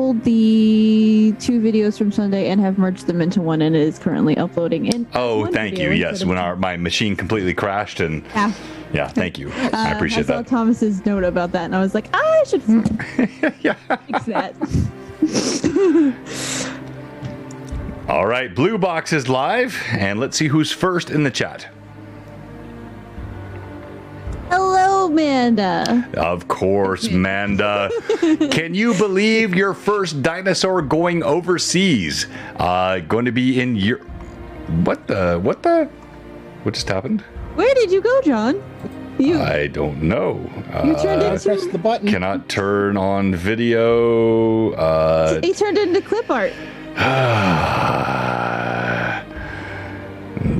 pulled the 2 videos from Sunday and have merged them into one, and it is currently uploading. In thank you. Yes, when my machine completely crashed and yeah, thank you. I appreciate that. I saw Thomas's note about that, and I was like, I should fix that. All right, Blue Box is live, and let's see who's first in the chat. Hello, Manda. Of course, Manda. Can you believe your first dinosaur going overseas? Going to be in your... What just happened? Where did you go, John? I don't know. You turned into... Press the button. Cannot turn on video. He turned into clip art.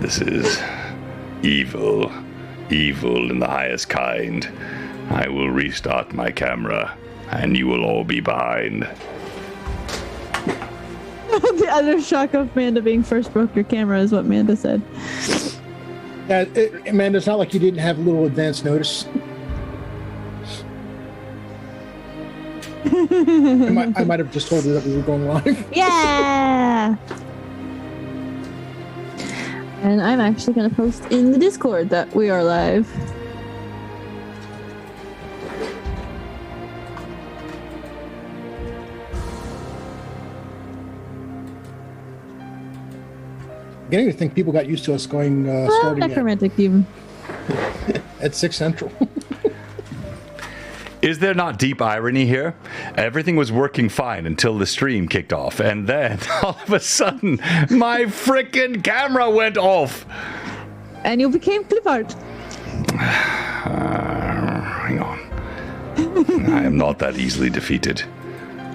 This is evil. Evil in the highest kind. I will restart my camera, and you will all be behind. The utter shock of Manda being first broke your camera is what Manda said. Yeah, Amanda, it's not like you didn't have a little advance notice. I might have just told you that we were going live. Yeah! And I'm actually going to post in the Discord that we are live. I'm beginning to think people got used to us going starting necromantic even at 6 Central. Is there not deep irony here? Everything was working fine until the stream kicked off, and then all of a sudden, my frickin' camera went off. And you became clip art. Hang on. I am not that easily defeated.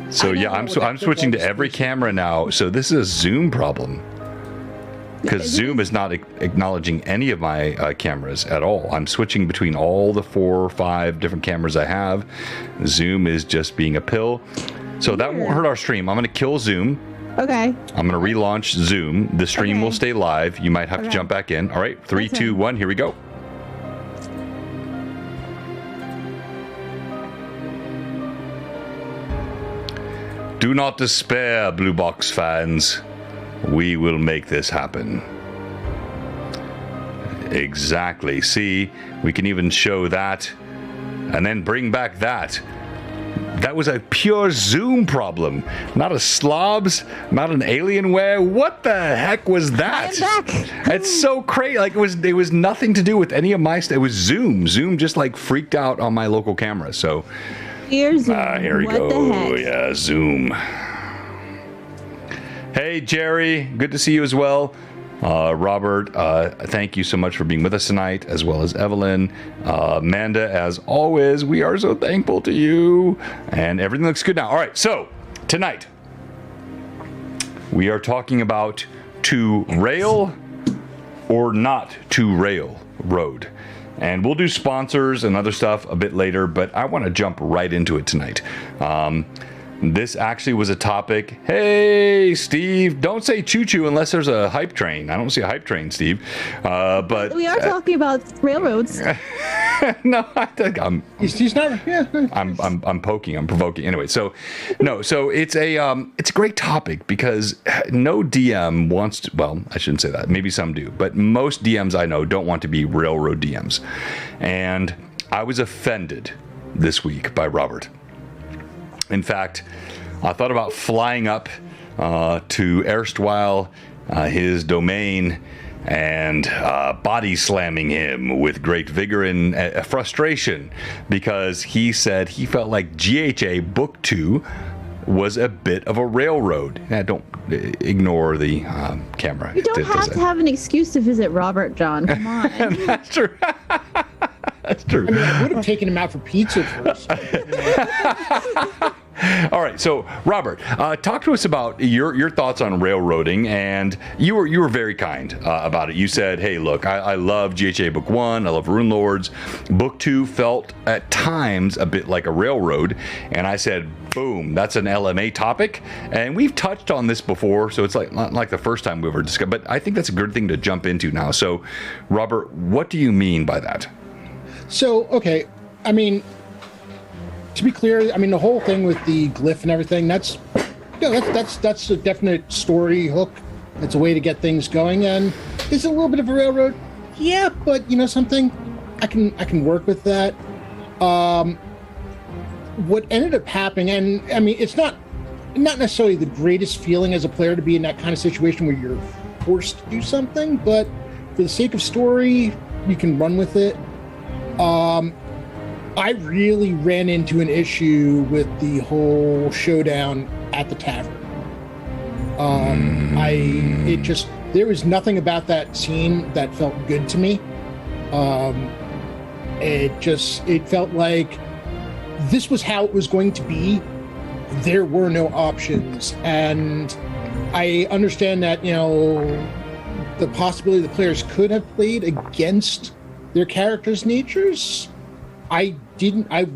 So yeah, I'm switching to every camera now. So this is a Zoom problem. Because Zoom is not acknowledging any of my cameras at all. I'm switching between all the 4 or 5 different cameras I have. Zoom is just being a pill. So that won't hurt our stream. I'm going to kill Zoom. Okay. I'm going to relaunch Zoom. The stream will stay live. You might have to jump back in. All right, 3, 2, 1, here we go. Do not despair, Blue Box fans. We will make this happen. Exactly. See, we can even show that and then bring back that. That was a pure Zoom problem, not a slobs, not an Alienware. What the heck was that? I'm back. It's so crazy. Like it was nothing to do with any of my stuff. It was Zoom. Zoom just like freaked out on my local camera. So here's Zoom. Here we go. The heck? Yeah, Zoom. Hey, Jerry. Good to see you as well. Robert, thank you so much for being with us tonight, as well as Evelyn. Amanda, as always, we are so thankful to you. And everything looks good now. All right, so tonight we are talking about to rail or not to rail road. And we'll do sponsors and other stuff a bit later, but I want to jump right into it tonight. This actually was a topic. Hey, Steve, don't say choo-choo unless there's a hype train. I don't see a hype train, Steve. But we are talking about railroads. No, I think He's not. Yeah. I'm poking. I'm provoking. Anyway, so it's a great topic because no DM wants to. Well, I shouldn't say that. Maybe some do, but most DMs I know don't want to be railroad DMs. And I was offended this week by Robert. In fact, I thought about flying up to erstwhile his domain and body slamming him with great vigor and frustration because he said he felt like GHA Book 2 was a bit of a railroad. Don't ignore the camera. You don't have to have an excuse to visit Robert, John. Come on. That's true. That's true. I mean, I would have taken him out for pizza first. All right, so Robert, talk to us about your thoughts on railroading, and you were very kind about it. You said, "Hey, look, I love GHA Book 1, I love Rune Lords. Book 2 felt at times a bit like a railroad," and I said, "Boom, that's an LMA topic," and we've touched on this before, so it's like not like the first time we ever discussed. But I think that's a good thing to jump into now. So, Robert, what do you mean by that? So, okay, I mean, to be clear, I mean, the whole thing with the glyph and everything, that's a definite story hook. It's a way to get things going. And is it a little bit of a railroad? Yeah, but you know something? I can work with that. What ended up happening, and I mean, it's not necessarily the greatest feeling as a player to be in that kind of situation where you're forced to do something, but for the sake of story, you can run with it. I really ran into an issue with the whole showdown at the tavern. There was nothing about that scene that felt good to me. It felt like this was how it was going to be. There were no options, and I understand that, you know, the possibility the players could have played against their characters' natures. I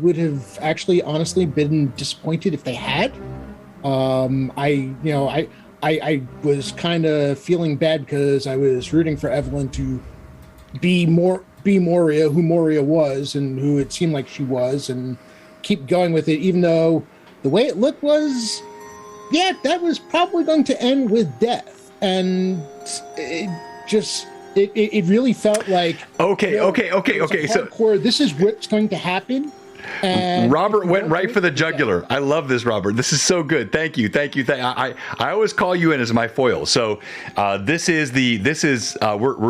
would have actually honestly been disappointed if they had. I was kind of feeling bad because I was rooting for Evelyn to be Moria, who Moria was and who it seemed like she was, and keep going with it, even though the way it looked was, yeah, that was probably going to end with death. And it really felt like, okay. So hardcore, this is what's going to happen. And Robert went right for the jugular. I love this, Robert. This is so good. Thank you. I always call you in as my foil. So we're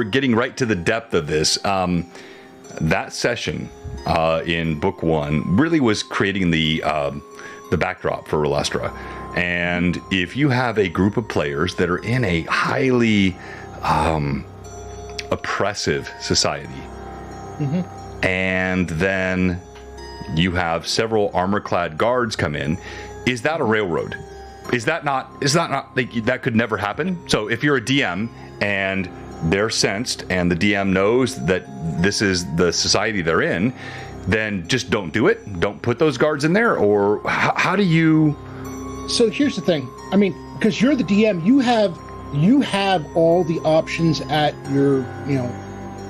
getting right to the depth of this. That session in book 1 really was creating the backdrop for Relastra. And if you have a group of players that are in a highly oppressive society, and then you have several armor-clad guards come in, is that a railroad? Is that not like, that could never happen? So if you're a DM and they're sensed and the DM knows that this is the society they're in, then just don't do it. Don't put those guards in there. Or how do you? So here's the thing. I mean, because you're the DM, you have all the options at your, you know,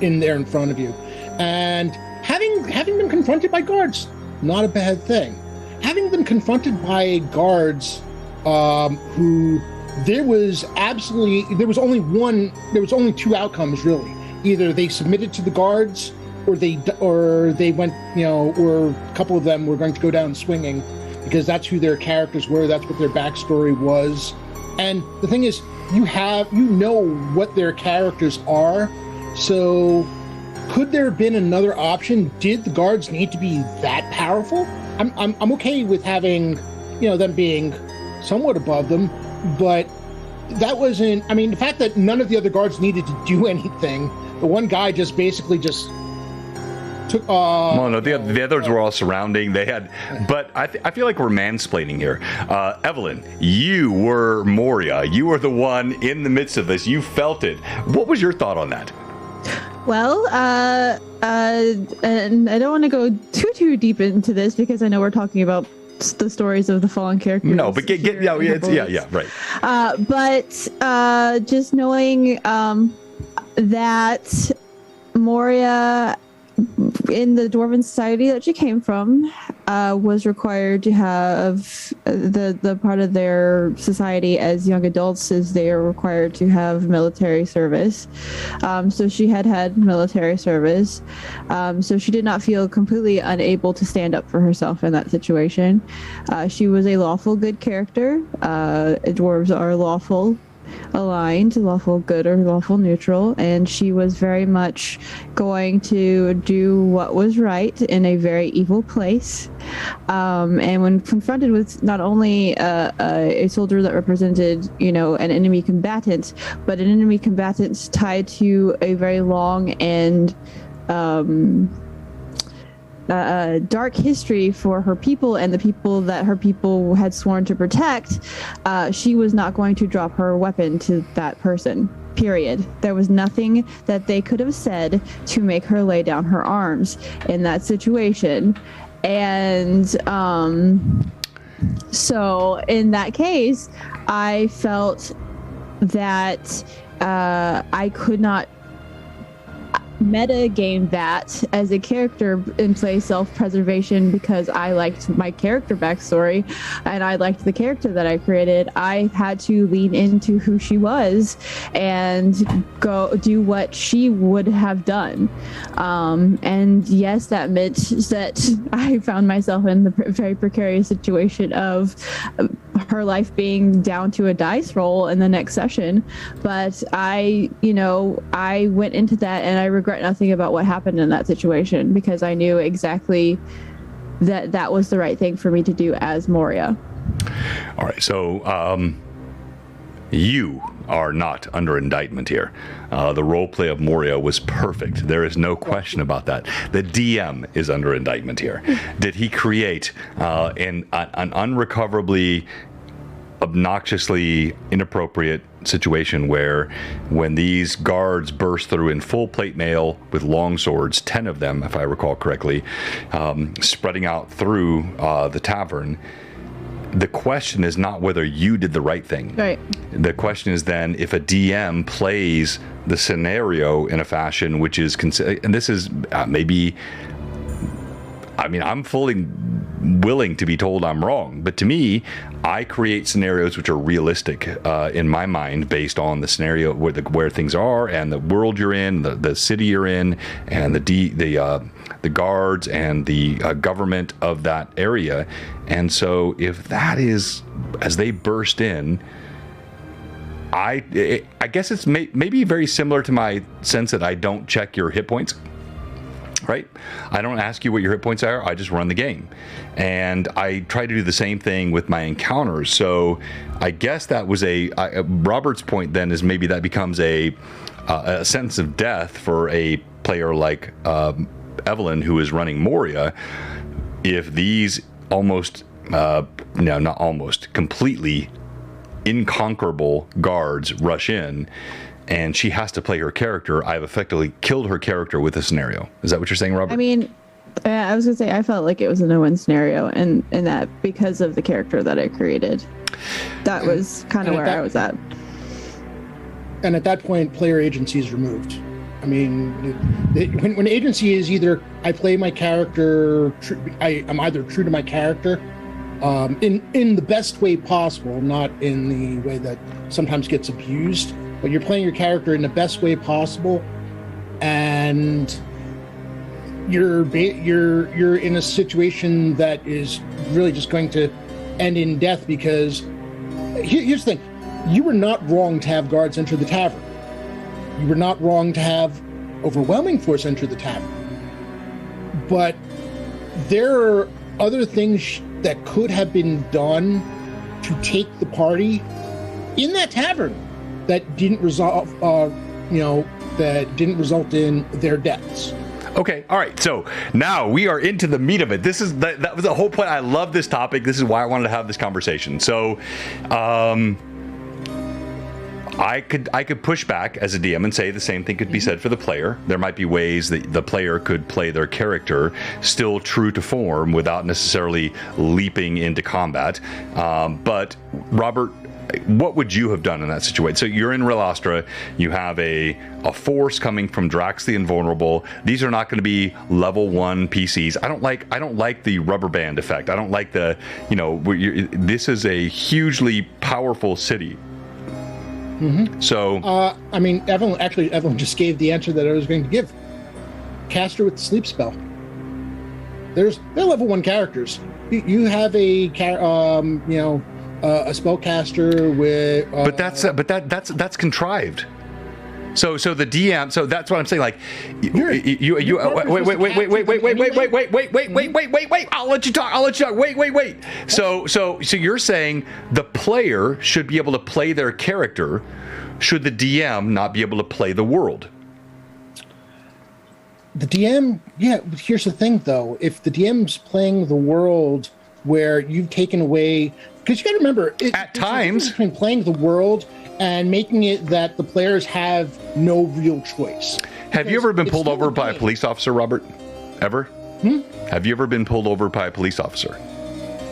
in there in front of you, and having been confronted by guards, not a bad thing. Having been confronted by guards who there was only two outcomes really. Either they submitted to the guards, or they went, you know, or a couple of them were going to go down swinging because that's who their characters were, that's what their backstory was. And the thing is, you know what their characters are. So could there have been another option? Did the guards need to be that powerful? I'm okay with having, you know, them being somewhat above them, but that wasn't. I mean, the fact that none of the other guards needed to do anything, the one guy just basically just took. Well, no, the others were all surrounding. They had, but I feel like we're mansplaining here. Evelyn, you were Moria. You were the one in the midst of this. You felt it. What was your thought on that? Well, and I don't want to go too deep into this because I know we're talking about the stories of the fallen characters. No, but right. But just knowing that Moria, in the dwarven society that she came from, was required to have the part of their society as young adults is they are required to have military service. So she had military service. So she did not feel completely unable to stand up for herself in that situation. She was a lawful good character. Dwarves are lawful aligned, lawful good or lawful neutral, and she was very much going to do what was right in a very evil place. And when confronted with not only a soldier that represented, you know, an enemy combatant, but an enemy combatant tied to a very long and dark history for her people and the people that her people had sworn to protect, she was not going to drop her weapon to that person, period. There was nothing that they could have said to make her lay down her arms in that situation. And so in that case, I felt that I could not meta game that as a character in play self-preservation because I liked my character backstory and I liked the character that I created. I had to lean into who she was and go do what she would have done. And yes, that meant that I found myself in the very precarious situation of her life being down to a dice roll in the next session. But I went into that and I regret nothing about what happened in that situation because I knew exactly that was the right thing for me to do as Moria. All right, so you are not under indictment here. The role play of Moria was perfect. There is no question about that. The DM is under indictment here. Did he create an unrecoverably, obnoxiously inappropriate situation where when these guards burst through in full plate mail with long swords, 10 of them, if I recall correctly, spreading out through the tavern, the question is not whether you did the right thing. Right. The question is then if a DM plays the scenario in a fashion which is, and this is maybe, I mean, I'm fully willing to be told I'm wrong, but to me, I create scenarios which are realistic in my mind based on the scenario where things are and the world you're in, the city you're in, and the guards and the government of that area. And so if that is as they burst in, I guess it's maybe very similar to my sense that I don't check your hit points. Right? I don't ask you what your hit points are. I just run the game. And I try to do the same thing with my encounters. So I guess that was Robert's point then is maybe that becomes a sentence of death for a player like Evelyn, who is running Moria, if these completely inconquerable guards rush in and she has to play her character, I've effectively killed her character with a scenario. Is that what you're saying, Robert? I mean, I was going to say, I felt like it was a no-win scenario, and that because of the character that I created. That was kind of where I was at. And at that point, player agency is removed. I mean, when agency is either I play my character, I'm either true to my character, in the best way possible, not in the way that sometimes gets abused, but you're playing your character in the best way possible, and you're in a situation that is really just going to end in death. Because here's the thing: you were not wrong to have guards enter the tavern. You were not wrong to have overwhelming force enter the tavern. But there are other things that could have been done to take the party in that tavern that didn't result in their deaths. Okay, all right. So now we are into the meat of it. That was the whole point. I love this topic. This is why I wanted to have this conversation. So, I could push back as a DM and say the same thing could be said for the player. There might be ways that the player could play their character still true to form without necessarily leaping into combat. But Robert, what would you have done in that situation? So you're in Relastra, you have a force coming from Drax the Invulnerable. These are not going to be level 1 PCs. I don't like the rubber band effect. I don't like this is a hugely powerful city. Mm-hmm. So I mean, Evelyn just gave the answer that I was going to give. Caster with the sleep spell. They're level 1 characters. You have a spellcaster with. But that's contrived. So the DM. So that's what I'm saying. Like, wait. I'll let you talk. Wait. So you're saying the player should be able to play their character, should the DM not be able to play the world? The DM, yeah. But here's the thing, though. If the DM's playing the world where you've taken away, because you got to remember, at times between playing the world and making it that the players have no real choice. Have you ever been pulled over by a police officer, Robert? Ever? Have you ever been pulled over by a police officer?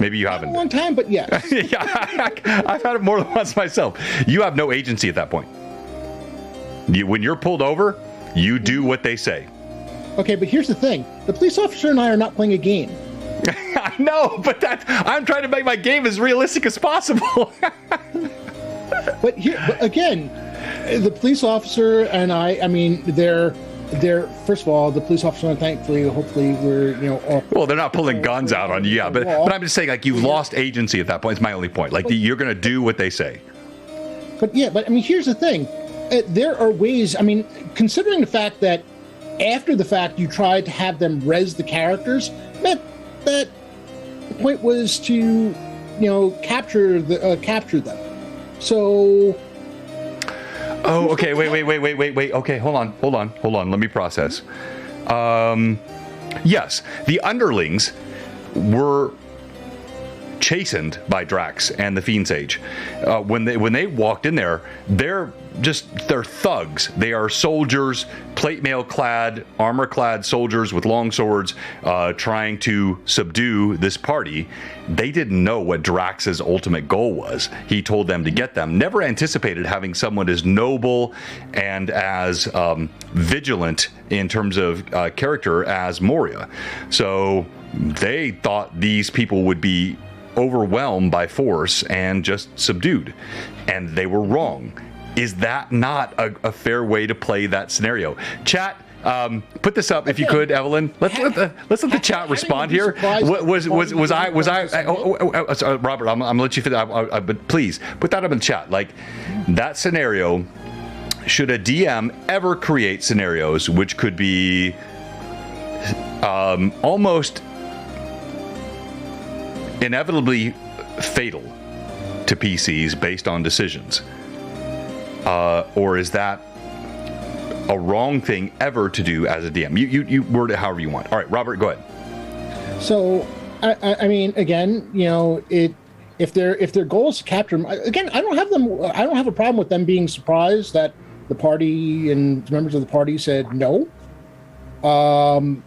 Maybe you haven't. Not a long time, but yes. Yeah, I've had it more than once myself. You have no agency at that point. When you're pulled over, You do what they say. Okay, but here's the thing. The police officer and I are not playing a game. I know, but I'm trying to make my game as realistic as possible. But again, the police officer and I mean, they're first of all, the police officer, and thankfully, hopefully, we're all. Well, they're not pulling guns out on you, yeah, but I'm just saying, like, you've lost agency at that point. It's my only point. Like, you're going to do what they say. But I mean, here's the thing. There are ways. I mean, considering the fact that after the fact you tried to have them res the characters, that the point was to capture them. So. Oh, okay. Wait. Okay, hold on. Let me process. Yes, the underlings were chastened by Drax and the Fiend Sage. When they walked in there, they're thugs. They are soldiers, plate mail clad, armor clad soldiers with long swords, trying to subdue this party. They didn't know what Drax's ultimate goal was. He told them to get them. Never anticipated having someone as noble and as vigilant in terms of character as Moria. So they thought these people would be overwhelmed by force and just subdued, and they were wrong. Is that not a fair way to play that scenario? Chat, put this up if you could, Evelyn. Let's let the chat respond here. Was I? Robert, I'm gonna let you fit that. But please put that up in the chat. Like that scenario. Should a DM ever create scenarios which could be almost inevitably fatal to PCs based on decisions? Or is that a wrong thing ever to do as a DM? You word it however you want. All right, Robert, go ahead. So, I mean, again, if their goal is to capture them, again, I don't have a problem with them being surprised that the party and members of the party said no. And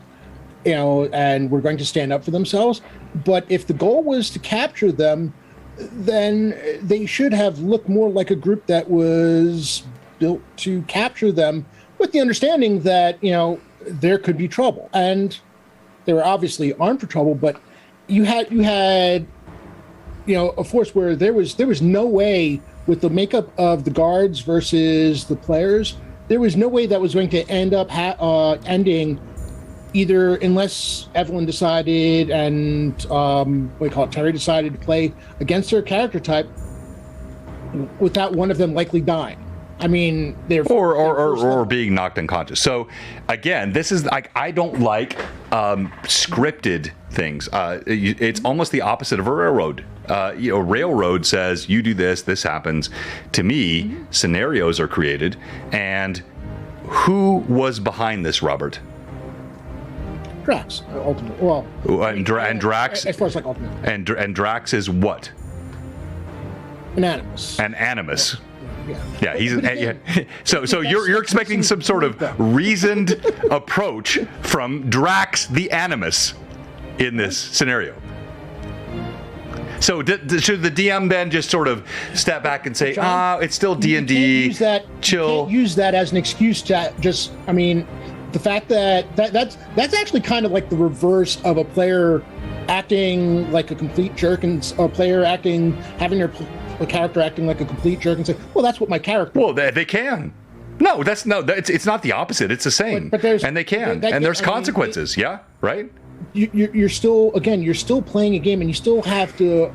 we're going to stand up for themselves. But if the goal was to capture them, then they should have looked more like a group that was built to capture them, with the understanding that there could be trouble, and they were obviously armed for trouble. But you had a force where there was no way, with the makeup of the guards versus the players, there was no way that was going to end up ending. Either unless Evelyn decided and Terry decided to play against her character type, without one of them likely dying. I mean, or being knocked unconscious. So again, this is like, I don't like scripted things. It's almost the opposite of a railroad. Railroad says you do this, this happens. To me, scenarios are created, and who was behind this, Robert? Drax, ultimately. Well, and Drax, as far as like ultimate, and Drax is what? An animus. An animus. Yeah. He's So you're expecting some sort of reasoned approach from Drax the Animus in this scenario. So should the DM then just sort of step back and say, it's still D&D, chill? You can't use that as an excuse to just, I mean, the fact that's actually kind of like the reverse of a player acting like a complete jerk, and a player having their character acting like a complete jerk and say, well, that's what my character. Well, they can. No, it's not the opposite. It's the same. But they can. And there's consequences. Yeah, right? You're still playing a game, and you still have to.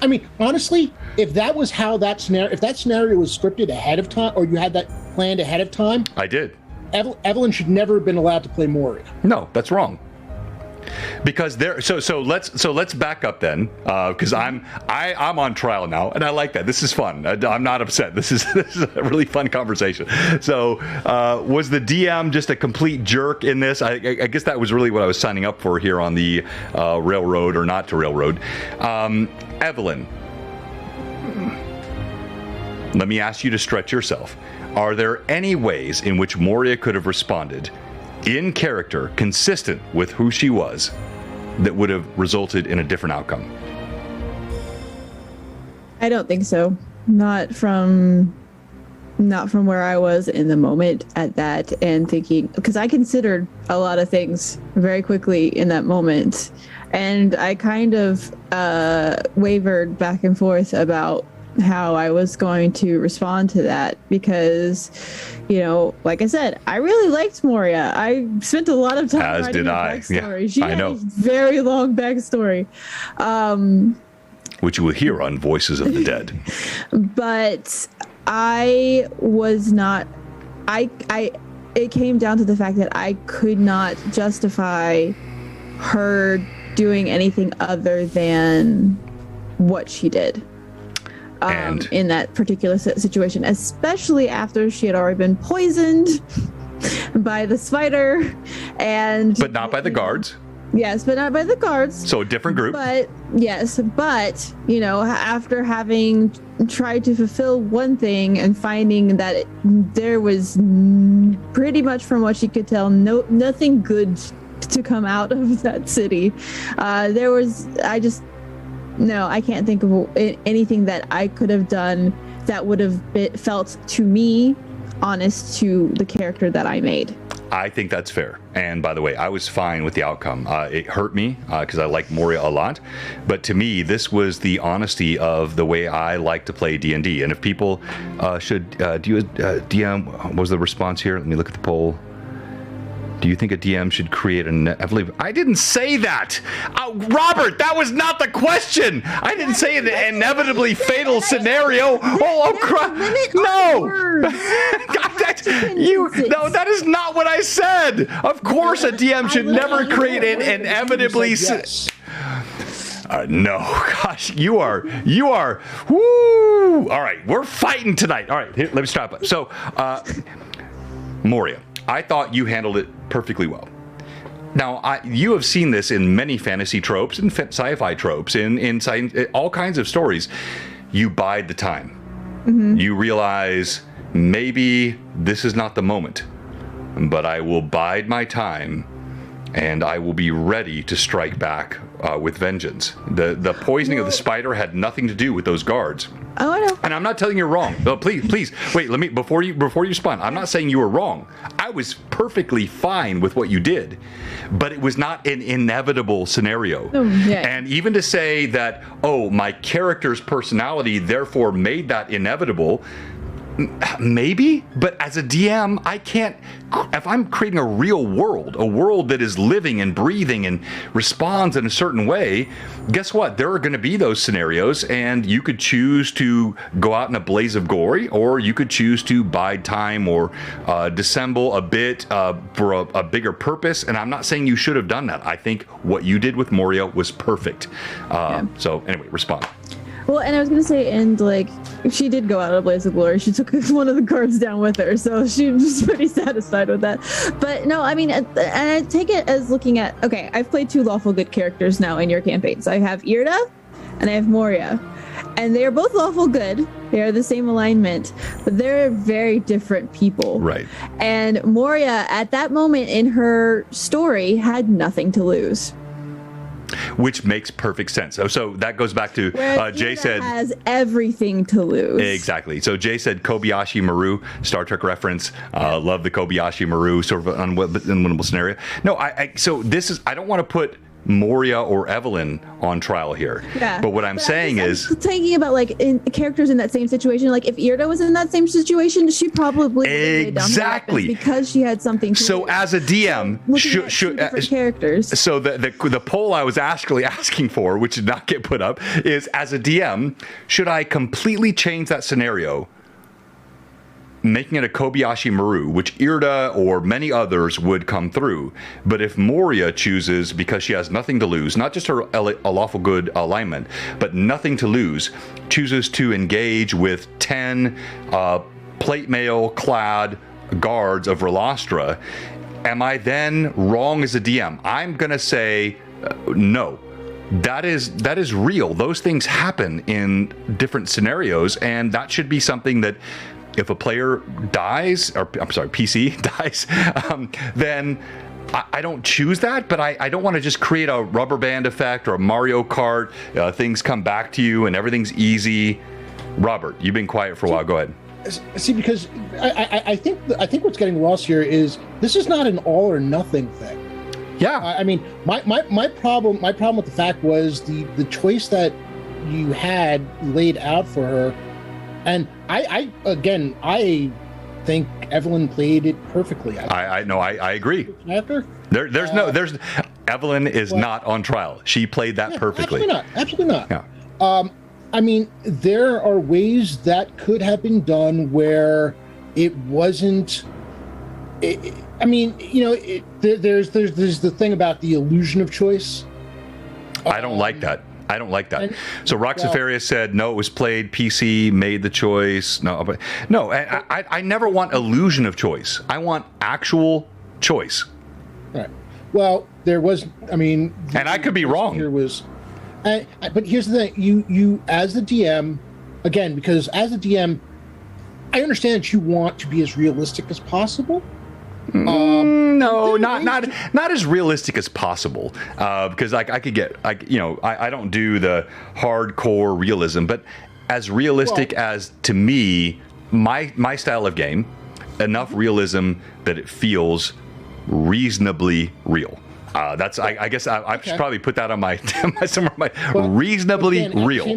I mean, honestly, if that was how that scenario was scripted ahead of time, or you had that planned ahead of time, I did. Evelyn should never have been allowed to play Moria. No, that's wrong. Because so let's back up then, because I'm on trial now, and I like that. This is fun. I'm not upset. This is a really fun conversation. So was the DM just a complete jerk in this? I guess that was really what I was signing up for here on the railroad or not to railroad. Evelyn, let me ask you to stretch yourself. Are there any ways in which Moria could have responded in character, consistent with who she was, that would have resulted in a different outcome? I don't think so. Not from not from where I was in the moment at that, and thinking, because I considered a lot of things very quickly in that moment, and I kind of wavered back and forth about how I was going to respond to that, because, you know, like I said, I really liked Moria. I spent a lot of time as writing did her I. backstory. Yeah, She I had know. a very long backstory. Which you will hear on Voices of the Dead. But I was not, it came down to the fact that I could not justify her doing anything other than what she did in that particular situation, especially after she had already been poisoned by the spider, But not by the guards. Yes, but not by the guards. So a different group. But yes, but you know, after having tried to fulfill one thing and finding that there was pretty much, from what she could tell, nothing good to come out of that city. I can't think of anything that I could have done that would have felt to me honest to the character that I made. I think that's fair. And by the way, I was fine with the outcome. It hurt me because I like Moria a lot. But to me, this was the honesty of the way I like to play D&D. And if people should, DM, what was the response here? Let me look at the poll. Do you think a DM should create I didn't say that! Robert, that was not the question! I didn't say an inevitably fatal scenario! Oh, crap! No! No, that is not what I said! Of course a DM should never create an inevitably... No, gosh, you are, woo! All right, we're fighting tonight. All right, here, let me stop. So, Moria, I thought you handled it perfectly well. Now, you have seen this in many fantasy tropes and sci-fi tropes, in all kinds of stories. You bide the time. Mm-hmm. You realize maybe this is not the moment, but I will bide my time, and I will be ready to strike back with vengeance. The poisoning of the spider had nothing to do with those guards. Oh, I know. And I'm not telling you wrong. No, please wait. Let me before you respond. I'm not saying you were wrong. I was perfectly fine with what you did, but it was not an inevitable scenario. Yeah. And even to say that, oh, my character's personality therefore made that inevitable. Maybe, but as a DM, I can't. If I'm creating a real world, a world that is living and breathing and responds in a certain way, guess what? There are going to be those scenarios, and you could choose to go out in a blaze of glory, or you could choose to bide time or dissemble a bit for a bigger purpose. And I'm not saying you should have done that. I think what you did with Moria was perfect. So anyway, respond. Well, and I was gonna say, and like, she did go out in a blaze of glory. She took one of the guards down with her, so she was pretty satisfied with that. But no, I mean, and I take it as looking at, okay, I've played 2 lawful good characters now in your campaigns. I have Irda, and I have Moria, and they are both lawful good. They are the same alignment, but they're very different people. Right. And Moria, at that moment in her story, had nothing to lose. Which makes perfect sense. So that goes back to Jay said has everything to lose. Exactly. So Jay said Kobayashi Maru, Star Trek reference. Love the Kobayashi Maru sort of unwinnable scenario. No, so this is, I don't want to put Moria or Evelyn on trial here. Yeah. But what I'm saying is thinking about like in characters in that same situation. Like if Irda was in that same situation, she probably exactly because she had something to so do. As a DM, should different characters. So the poll I was actually asking for, which did not get put up, is as a DM, should I completely change that scenario, making it a Kobayashi Maru, which Irda or many others would come through. But if Moria chooses, because she has nothing to lose, not just her a lawful good alignment, but nothing to lose, chooses to engage with 10 plate mail clad guards of Relastra, am I then wrong as a DM? I'm going to say no. That is real. Those things happen in different scenarios, and that should be something that if a player dies, or I'm sorry, PC dies, then I don't choose that, but I don't want to just create a rubber band effect or a Mario Kart, things come back to you and everything's easy. Robert, you've been quiet for a while. Go ahead. see, because I think what's getting lost here is this is not an all or nothing thing. Yeah. I mean, my problem with the fact was the choice that you had laid out for her, and I think Evelyn played it perfectly. I know. I agree. After there's Evelyn is not on trial. She played that perfectly. Absolutely not. Yeah. I mean, there are ways that could have been done where it wasn't. I mean, you know, there's the thing about the illusion of choice. I don't like that. I don't like that. So Roxafaria said, no, it was played, PC made the choice. No, but no, I never want illusion of choice. I want actual choice. Right. Well, there was, I mean. And I could be wrong. Here was, but here's the thing. You as the DM, again, because as the DM, I understand that you want to be as realistic as possible. No, not as realistic as possible, because I could get, I don't do the hardcore realism, but as realistic as, to me, my style of game, enough realism that it feels reasonably real. That's I guess I should probably put that on my somewhere. Reasonably real.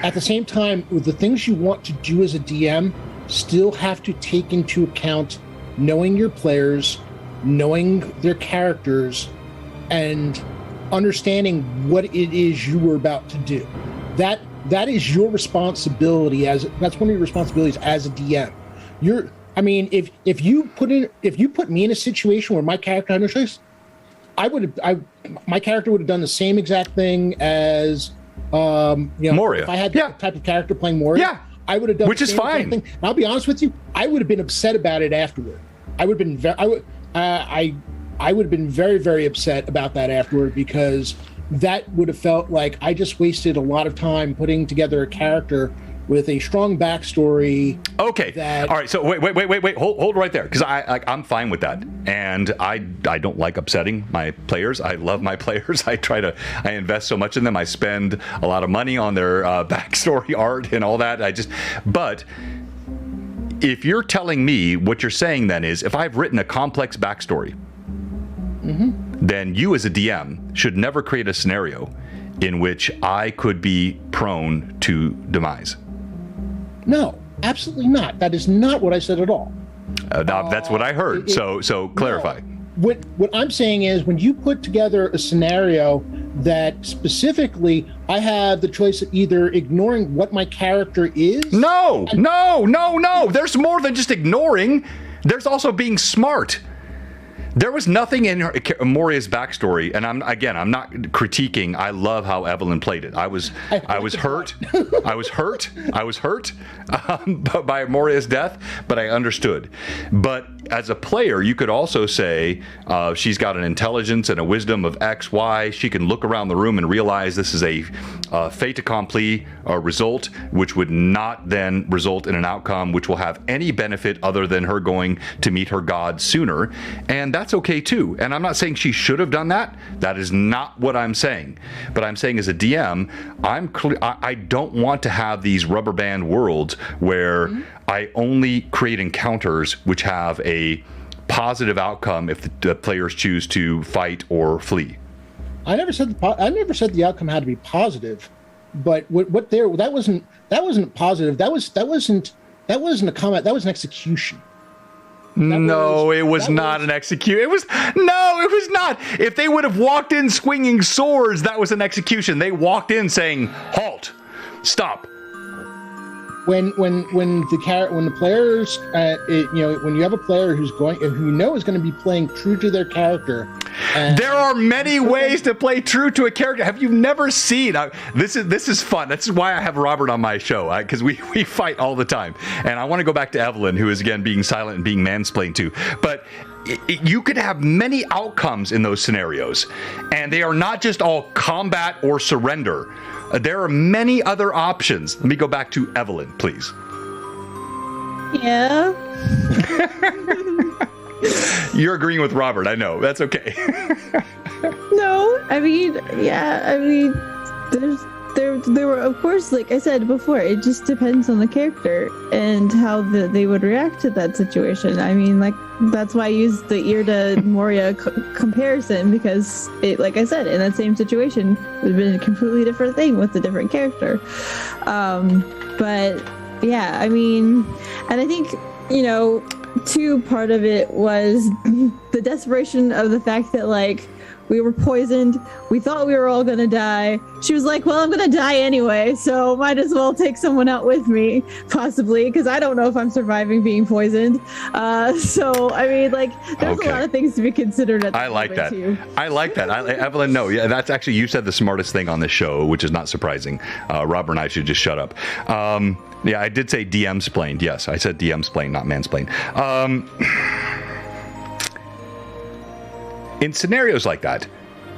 At the same time, the things you want to do as a DM still have to take into account knowing your players, knowing their characters, and understanding what it is you were about to do. That is your responsibility. That's one of your responsibilities as a DM. I mean, if you put me in a situation where my character had no choice, my character would have done the same exact thing as Moria. If I had that type of character playing Moria. Yeah. I would have done which is fine. Thing. And I'll be honest with you, I would have been upset about it afterward. I would have been very, very upset about that afterward, because that would have felt like I just wasted a lot of time putting together a character with a strong backstory. Okay. All right. So wait. Hold right there, because I'm fine with that, and I don't like upsetting my players. I love my players. I invest so much in them. I spend a lot of money on their backstory art and all that. But if you're telling me what you're saying, then is if I've written a complex backstory, then you as a DM should never create a scenario in which I could be prone to demise. No, absolutely not. That is not what I said at all. That's what I heard. So clarify. No. What I'm saying is, when you put together a scenario that specifically I have the choice of either ignoring what my character is. No. There's more than just ignoring. There's also being smart. There was nothing in Moria's backstory, and I'm not critiquing. I love how Evelyn played it. I was hurt. I was hurt by Moria's death, but I understood. But as a player, you could also say she's got an intelligence and a wisdom of X, Y. She can look around the room and realize this is a fait accompli result, which would not then result in an outcome which will have any benefit other than her going to meet her god sooner. And that's okay too. And I'm not saying she should have done that. That is not what I'm saying. But I'm saying as a DM, I don't want to have these rubber band worlds where I only create encounters which have a positive outcome if the players choose to fight or flee. I never said the outcome had to be positive, but that wasn't positive. That wasn't a comment. That was an execution. It was not an execution. It was not. If they would have walked in swinging swords, that was an execution. They walked in saying, "Halt, stop." When the players, when you have a player who is going to be playing true to their character. There are many ways to play true to a character. Have you never seen? This is fun. That's why I have Robert on my show, because we fight all the time. And I want to go back to Evelyn, who is again being silent and being mansplained to. But you could have many outcomes in those scenarios, and they are not just all combat or surrender. There are many other options. Let me go back to Evelyn, please. Yeah. You're agreeing with Robert. I know. That's okay. No, I mean, yeah, I mean, there were, of course, like I said before, it just depends on the character and how they would react to that situation. I mean, like, that's why I used the ear to Moria comparison, because it, like I said, in that same situation, it would have been a completely different thing with a different character. But yeah, I mean, and I think, you know, too, part of it was the desperation of the fact that, like, we were poisoned. We thought we were all gonna die. She was like, well, I'm gonna die anyway, so might as well take someone out with me, possibly, because I don't know if I'm surviving being poisoned. So, I mean, like, there's a lot of things to be considered at the I like that. too. I like that. Evelyn, no, yeah, that's actually, you said the smartest thing on this show, which is not surprising. Robert and I should just shut up. Yeah, I did say DM-splained. Yes, I said DM-splained, not mansplained. In scenarios like that,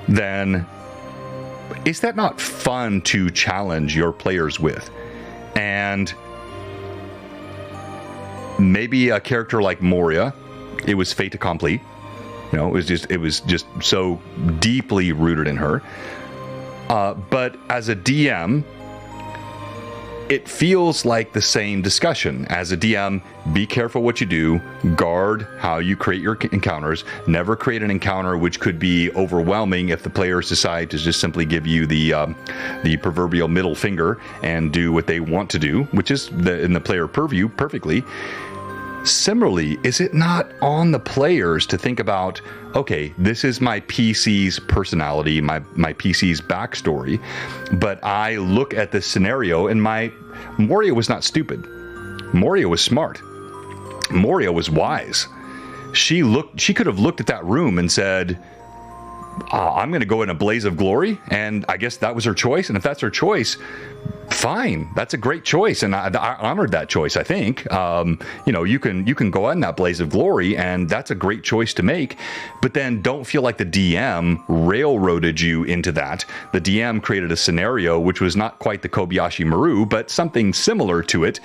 then is that not fun to challenge your players with? And maybe a character like Moria, it was fait accompli. You know, it was just so deeply rooted in her. But as a DM, it feels like the same discussion. As a DM, be careful what you do, guard how you create your encounters, never create an encounter which could be overwhelming if the players decide to just simply give you the proverbial middle finger and do what they want to do, which is in the player purview perfectly. Similarly, is it not on the players to think about, okay, this is my PC's personality, my PC's backstory, but I look at this scenario and Moria was not stupid. Moria was smart. Moria was wise. She could have looked at that room and said, I'm going to go in a blaze of glory, and I guess that was her choice. And if that's her choice, fine, that's a great choice, and I honored that choice. I think you know, you can go in that blaze of glory, and that's a great choice to make. But then don't feel like the DM railroaded you into that. The DM created a scenario which was not quite the Kobayashi Maru, but something similar to it.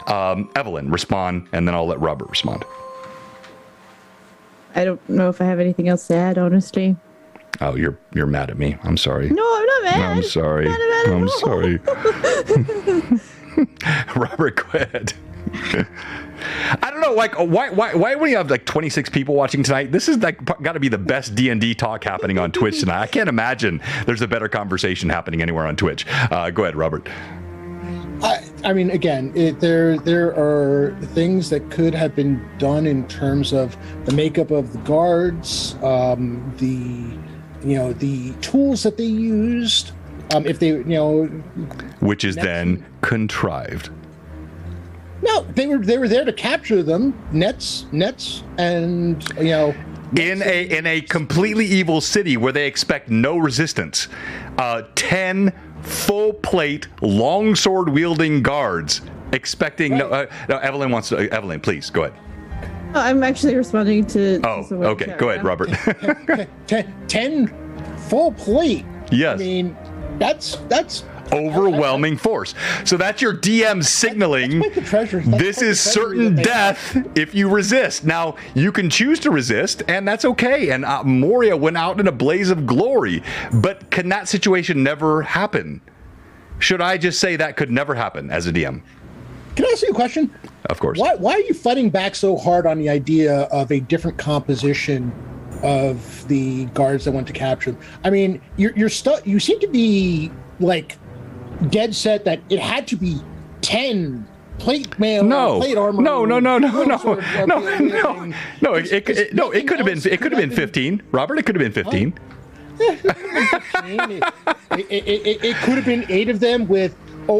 Evelyn, respond, and then I'll let Robert respond. I don't know if I have anything else to add, honestly. Oh, you're mad at me. I'm sorry. No, I'm not mad. I'm sorry. I'm sorry. Robert, go ahead. I don't know, like, why when you have like 26 people watching tonight? This is like got to be the best D&D talk happening on Twitch tonight. I can't imagine there's a better conversation happening anywhere on Twitch. Go ahead, Robert. I mean, again, there are things that could have been done in terms of the makeup of the guards, the tools that they used, if they, which is then contrived. No, they were there to capture them, nets, and in a completely evil city where they expect no resistance, 10 full plate longsword wielding guards expecting no, Evelyn wants to, Evelyn, please go ahead. I'm actually responding to okay, go ahead, Robert. 10 full plate. Yes, I mean that's overwhelming force. So that's your DM signaling this is certain death if you resist. Now, you can choose to resist, and that's okay. And Moria went out in a blaze of glory. But can that situation never happen? Should I just say that could never happen as a DM? Can I ask you a question? Of course. Why are you fighting back so hard on the idea of a different composition of the guards that went to capture them? I mean, you're stuck. You seem to be like dead set that it had to be 10 plate mail, plate armor. No. It could have been 15. Robert, it could have been 15. It could have been 8 of them with,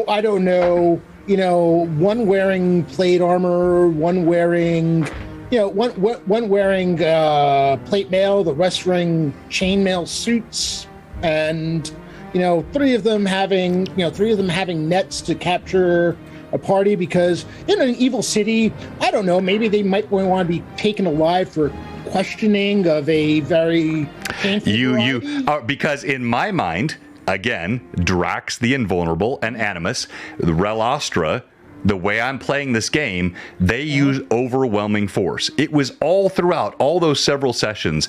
I don't know, one wearing plate armor, one wearing, one wearing plate mail, the rest wearing chainmail suits, and 3 of them having nets to capture a party, because in an evil city, I don't know, maybe they might want to be taken alive for questioning of a very painful because in my mind, again, Drax the Invulnerable and Animus, the Relastra, the way I'm playing this game, they use overwhelming force. It was all throughout all those several sessions.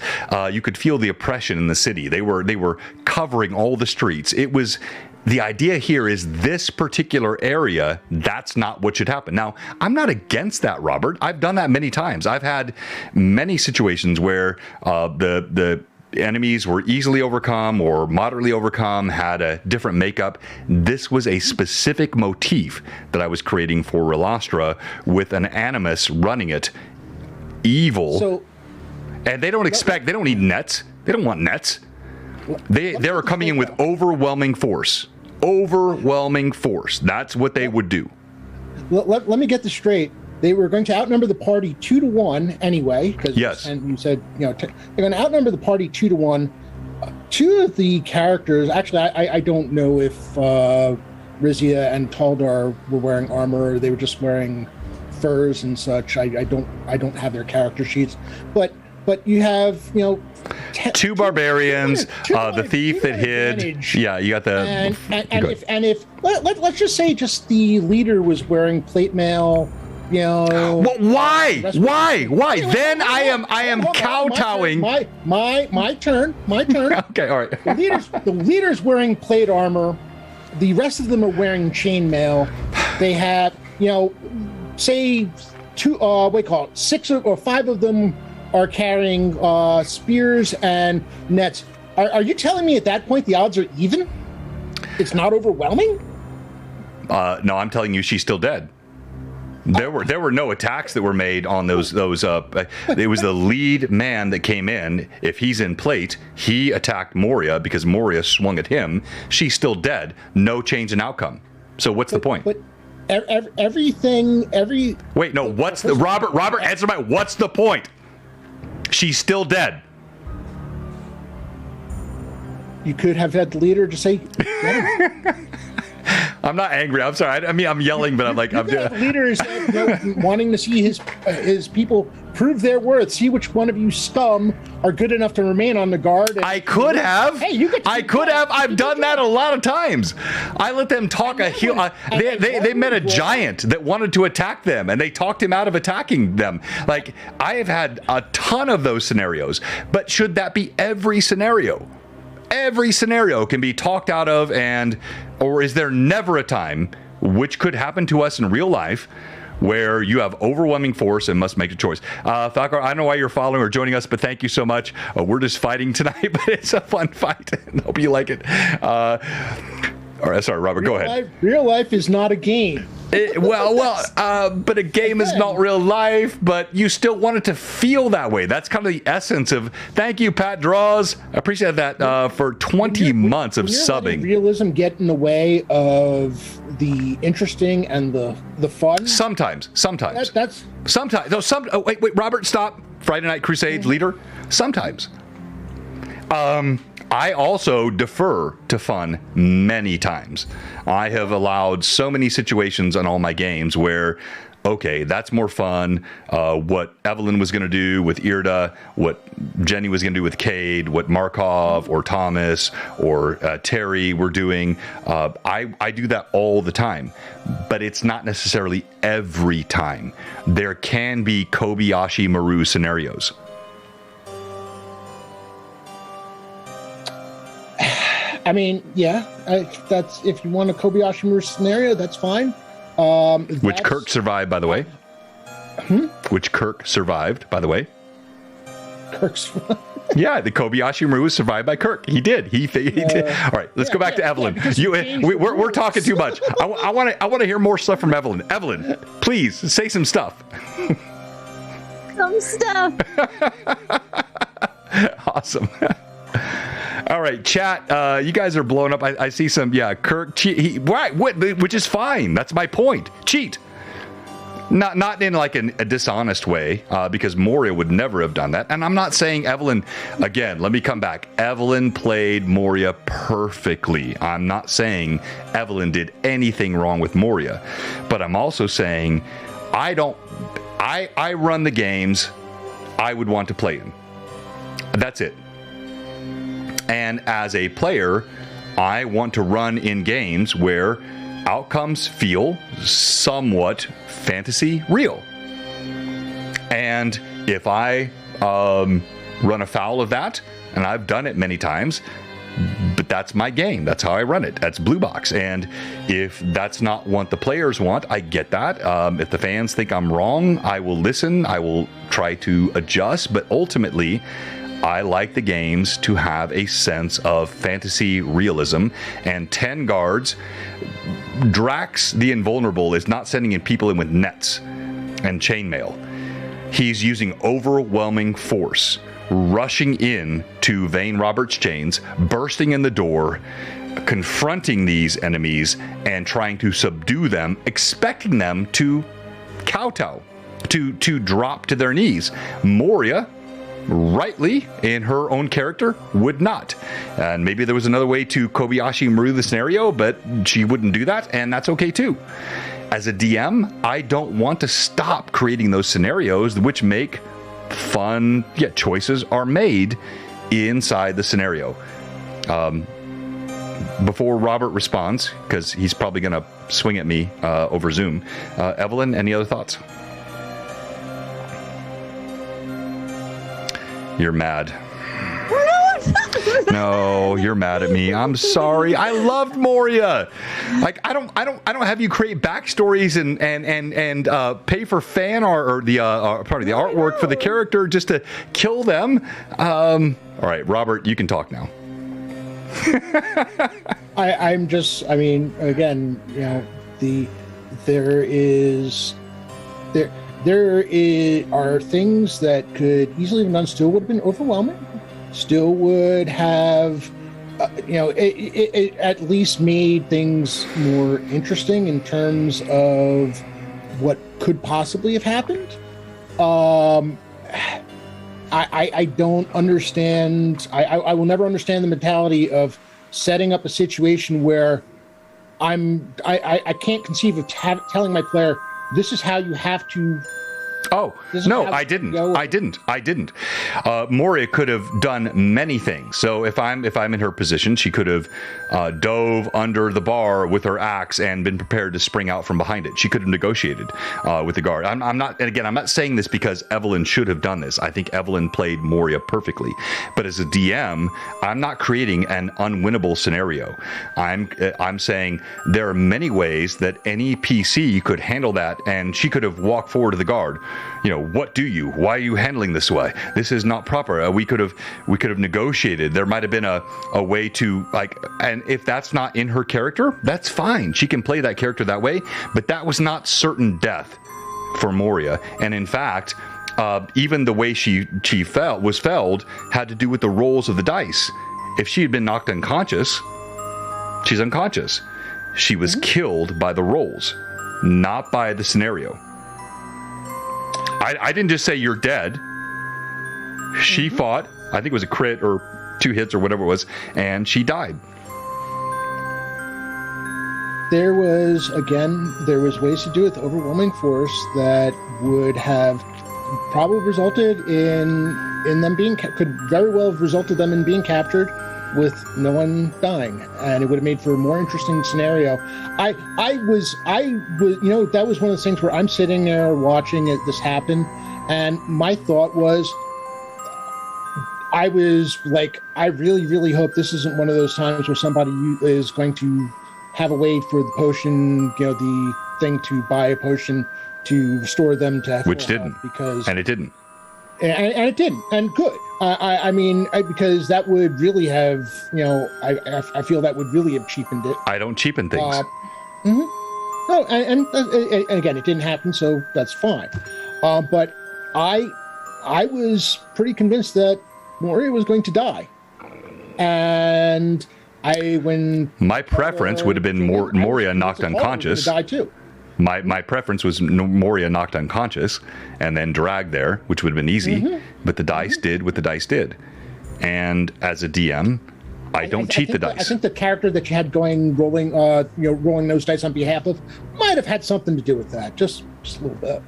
You could feel the oppression in the city. They were covering all the streets. It was the idea here is this particular area, that's not what should happen. Now, I'm not against that, Robert. I've done that many times. I've had many situations where the enemies were easily overcome or moderately overcome, had a different makeup. This was a specific motif that I was creating for Relastra with an animus running it, evil. So, and they don't expect, they don't need nets. They don't want nets. They are coming in with overwhelming force. Overwhelming force. That's what they would do. Let me get this straight. They were going to outnumber the party 2-1 anyway. Yes. And you said, they're going to outnumber the party 2-1. Two of the characters, actually, I don't know if Rizia and Taldar were wearing armor, or they were just wearing furs and such. I don't have their character sheets, but you have two barbarians, the thief that hid. Yeah, you got the and if let's just say just the leader was wearing plate mail. Well, why? Then I am kowtowing. My turn. Okay, all right. The leader's wearing plate armor. The rest of them are wearing chainmail. They have, say two, 6 or 5 of them are carrying spears and nets. Are you telling me at that point the odds are even? It's not overwhelming? No, I'm telling you she's still dead. There were no attacks that were made on those. It was the lead man that came in. If he's in plate, he attacked Moria because Moria swung at him. She's still dead. No change in outcome. So what's the point? But What's the Robert? Answer my. What's the point? She's still dead. You could have had the leader just say. I'm not angry. I'm sorry. I mean, I'm yelling, but I'm like, leaders wanting to see his people prove their worth. See which one of you scum are good enough to remain on the guard. I could have. Hey, I could have. I've done that a lot of times. I let them talk. They met a giant that wanted to attack them, and they talked him out of attacking them. Like, I have had a ton of those scenarios. But should that be every scenario? Every scenario can be talked out of, or is there never a time, which could happen to us in real life, where you have overwhelming force and must make a choice? Falcor, I don't know why you're following or joining us, but thank you so much. We're just fighting tonight, but it's a fun fight. Hope you like it. All right, sorry, Robert, go ahead. Real life is not a game. But a game is not real life, but you still want it to feel that way. That's kind of the essence of, thank you, Pat Draws. I appreciate that for 20 months of subbing. Realism get in the way of the interesting and the fun? Sometimes. That's sometimes. No, wait, Robert, stop. Friday Night Crusade leader. Sometimes. I also defer to fun many times. I have allowed so many situations on all my games where, okay, that's more fun. What Evelyn was going to do with Irda, what Jenny was going to do with Cade, what Markov or Thomas or Terry were doing. I do that all the time, but it's not necessarily every time. There can be Kobayashi Maru scenarios. I mean, yeah, that's, if you want a Kobayashi Maru scenario, that's fine. Which Kirk survived, by the way. Which Kirk survived, by the way. Kirk's. Yeah, the Kobayashi Maru was survived by Kirk. He did. He did. All right, let's go back to Evelyn. We're talking too much. I want to hear more stuff from Evelyn. Evelyn, please say some stuff. Some stuff. Awesome. All right, chat. You guys are blowing up. I see some. Yeah, Kirk. Which is fine. That's my point. Cheat. Not in like a dishonest way, because Moria would never have done that. And I'm not saying Evelyn. Again, let me come back. Evelyn played Moria perfectly. I'm not saying Evelyn did anything wrong with Moria, but I'm also saying I run the games I would want to play in. That's it. And as a player, I want to run in games where outcomes feel somewhat fantasy real. And if I run afoul of that, and I've done it many times, but But that's my game. That's how I run it. That's Blue Box. And if that's not what the players want, I get that. If the fans think I'm wrong, I will listen. I will try to adjust. But ultimately, I like the games to have a sense of fantasy realism. And 10 guards, Drax the Invulnerable is not sending people in with nets and chainmail. He's using overwhelming force, rushing in to Vane Roberts' chains, bursting in the door, confronting these enemies, and trying to subdue them, expecting them to kowtow, to drop to their knees. Moria, rightly, in her own character, would not. And maybe there was another way to Kobayashi Maru the scenario, but she wouldn't do that, and that's okay too. As a DM, I don't want to stop creating those scenarios which make fun, yet choices are made inside the scenario. Before Robert responds, because he's probably going to swing at me over Zoom, Evelyn, any other thoughts? You're mad. No, you're mad at me. I'm sorry. I loved Moria. Like I don't have you create backstories and pay for fan art or the artwork for the character just to kill them. All right, Robert, you can talk now. I'm just. I mean, again, you know, there are things that could easily have been done. Still would have been overwhelming. Still would have, it at least made things more interesting in terms of what could possibly have happened. I don't understand. I will never understand the mentality of setting up a situation where I can't conceive of telling my player, this is how you have to. Oh, no, I didn't. I didn't. Moria could have done many things. So if I'm in her position, she could have dove under the bar with her axe and been prepared to spring out from behind it. She could have negotiated with the guard. I'm not, and again, I'm not saying this because Evelyn should have done this. I think Evelyn played Moria perfectly. But as a DM, I'm not creating an unwinnable scenario. I'm saying there are many ways that any PC could handle that, and she could have walked forward to the guard. You know, why are you handling this way? This is not proper. We could have negotiated. There might have been a way to, like, and if that's not in her character, that's fine. She can play that character that way, but that was not certain death for Moria. And in fact, even the way she was felled had to do with the rolls of the dice. If she had been knocked unconscious, she's unconscious. She was killed by the rolls, not by the scenario. I didn't just say you're dead. She fought. I think it was a crit or 2 hits or whatever it was, and she died. There was ways to do it with overwhelming force that would have probably resulted in them could very well have resulted them in being captured with no one dying, and it would have made for a more interesting scenario. I was, that was one of the things where I'm sitting there watching this happen, and my thought was, I was like, I really, really hope this isn't one of those times where somebody is going to have a way for the potion, the thing to buy a potion to restore them to which didn't, and it didn't. And it didn't, and good. Because that would really have, I feel that would really have cheapened it. I don't cheapen things. No, and again, it didn't happen, so that's fine. But I was pretty convinced that Moria was going to die, and when my preference would have been Moria knocked unconscious. Die too. My preference was Moria knocked unconscious and then dragged there, which would have been easy, but the dice did what the dice did. And as a DM, I don't cheat the dice. I think the character that you had rolling those dice on behalf of might have had something to do with that, just a little bit.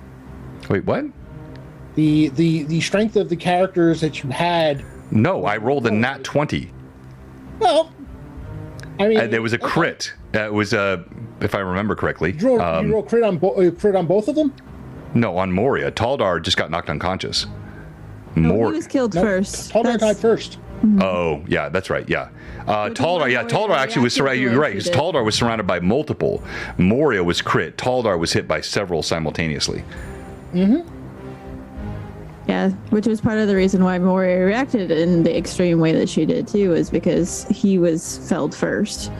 Wait, what? The strength of the characters that you had. No, I rolled a nat 20. Well, I mean, there was a crit. It was if I remember correctly. You roll crit on both of them? No, on Moria. Taldar just got knocked unconscious. No, he was killed first. Taldar died first. Oh, yeah, that's right. Yeah. Taldar actually was surrounded. You're right, because Taldar was surrounded by multiple. Moria was crit. Taldar was hit by several simultaneously. Yeah, which was part of the reason why Moria reacted in the extreme way that she did too, is because he was felled first.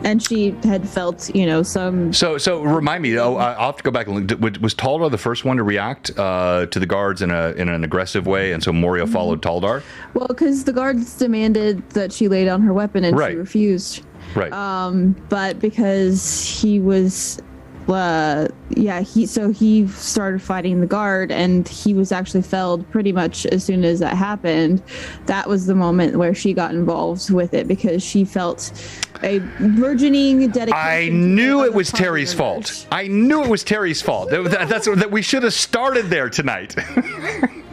And she had felt, some. So remind me. I'll have to go back and look. Was Taldar the first one to react to the guards in an aggressive way, and so Moria followed Taldar? Well, because the guards demanded that she lay down her weapon, and she refused. Right. But because he was. He started fighting the guard, and he was actually felled pretty much as soon as that happened. That was the moment where she got involved with it, because she felt a burgeoning dedication. I knew it was Terry's fault. I knew it was Terry's fault. That we should have started there tonight.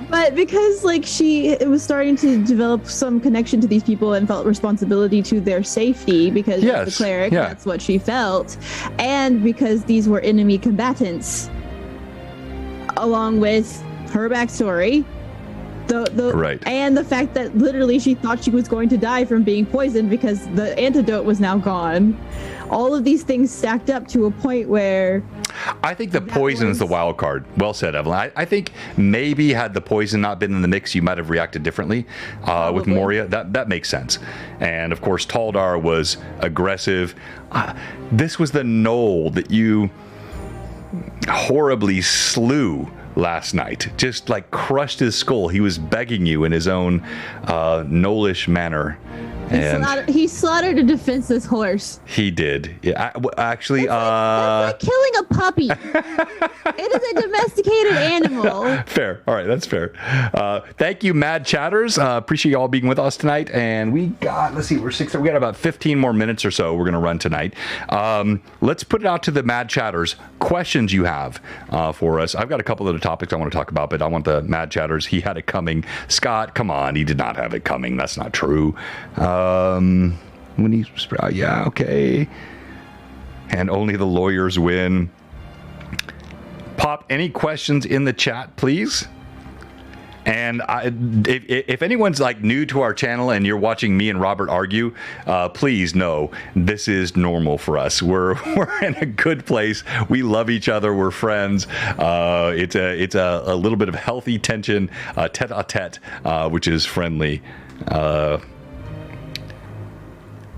But because she was starting to develop some connection to these people and felt responsibility to their safety because of the cleric, that's what she felt. And because these were enemy combatants, along with her backstory, and the fact that literally she thought she was going to die from being poisoned because the antidote was now gone. All of these things stacked up to a point where... I think the poison is the wild card. Well said, Evelyn. I think maybe had the poison not been in the mix, you might have reacted differently with Moria. That makes sense. And of course, Taldar was aggressive. This was the gnoll that you horribly slew last night. Just crushed his skull. He was begging you in his own gnollish manner. He slaughtered a defenseless horse. He did. Yeah, actually, that's like killing a puppy. It is a domesticated animal. Fair. All right, that's fair. Thank you, Mad Chatters. Appreciate you all being with us tonight. And we got, we got about 15 more minutes or so we're going to run tonight. Let's put it out to the Mad Chatters. Questions you have for us. I've got a couple of other topics I want to talk about, but I want the Mad Chatters. He had it coming. Scott, come on. He did not have it coming. That's not true. Okay. And only the lawyers win. Pop any questions in the chat, please. And if anyone's new to our channel and you're watching me and Robert argue, please know this is normal for us. We're in a good place. We love each other. We're friends. It's a little bit of healthy tension, tete-a-tete, which is friendly.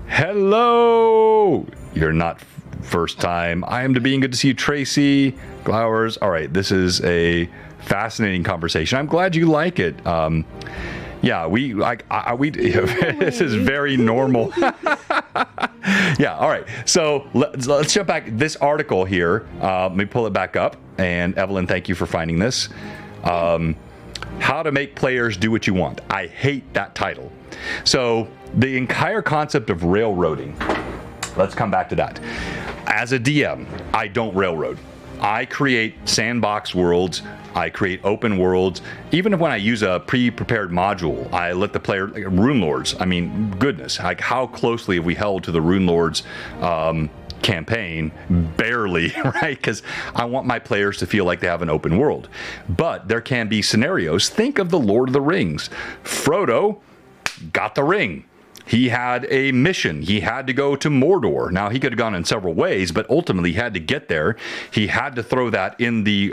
Hello. You're not first time. I am to being good to see you, Tracy Glowers. All right, this is a fascinating conversation. I'm glad you like it. This is very normal. Yeah. All right. So let's jump back. This article here. Let me pull it back up. And Evelyn, thank you for finding this. How to make players do what you want. I hate that title. So the entire concept of railroading. Let's come back to that. As a DM, I don't railroad. I create sandbox worlds. I create open worlds. Even when I use a pre-prepared module, I let the player, Rune Lords. I mean, goodness, how closely have we held to the Rune Lords campaign? Barely, right? Because I want my players to feel like they have an open world. But there can be scenarios. Think of the Lord of the Rings. Frodo got the ring. He had a mission. He had to go to Mordor. Now, he could have gone in several ways, but ultimately he had to get there. He had to throw that in the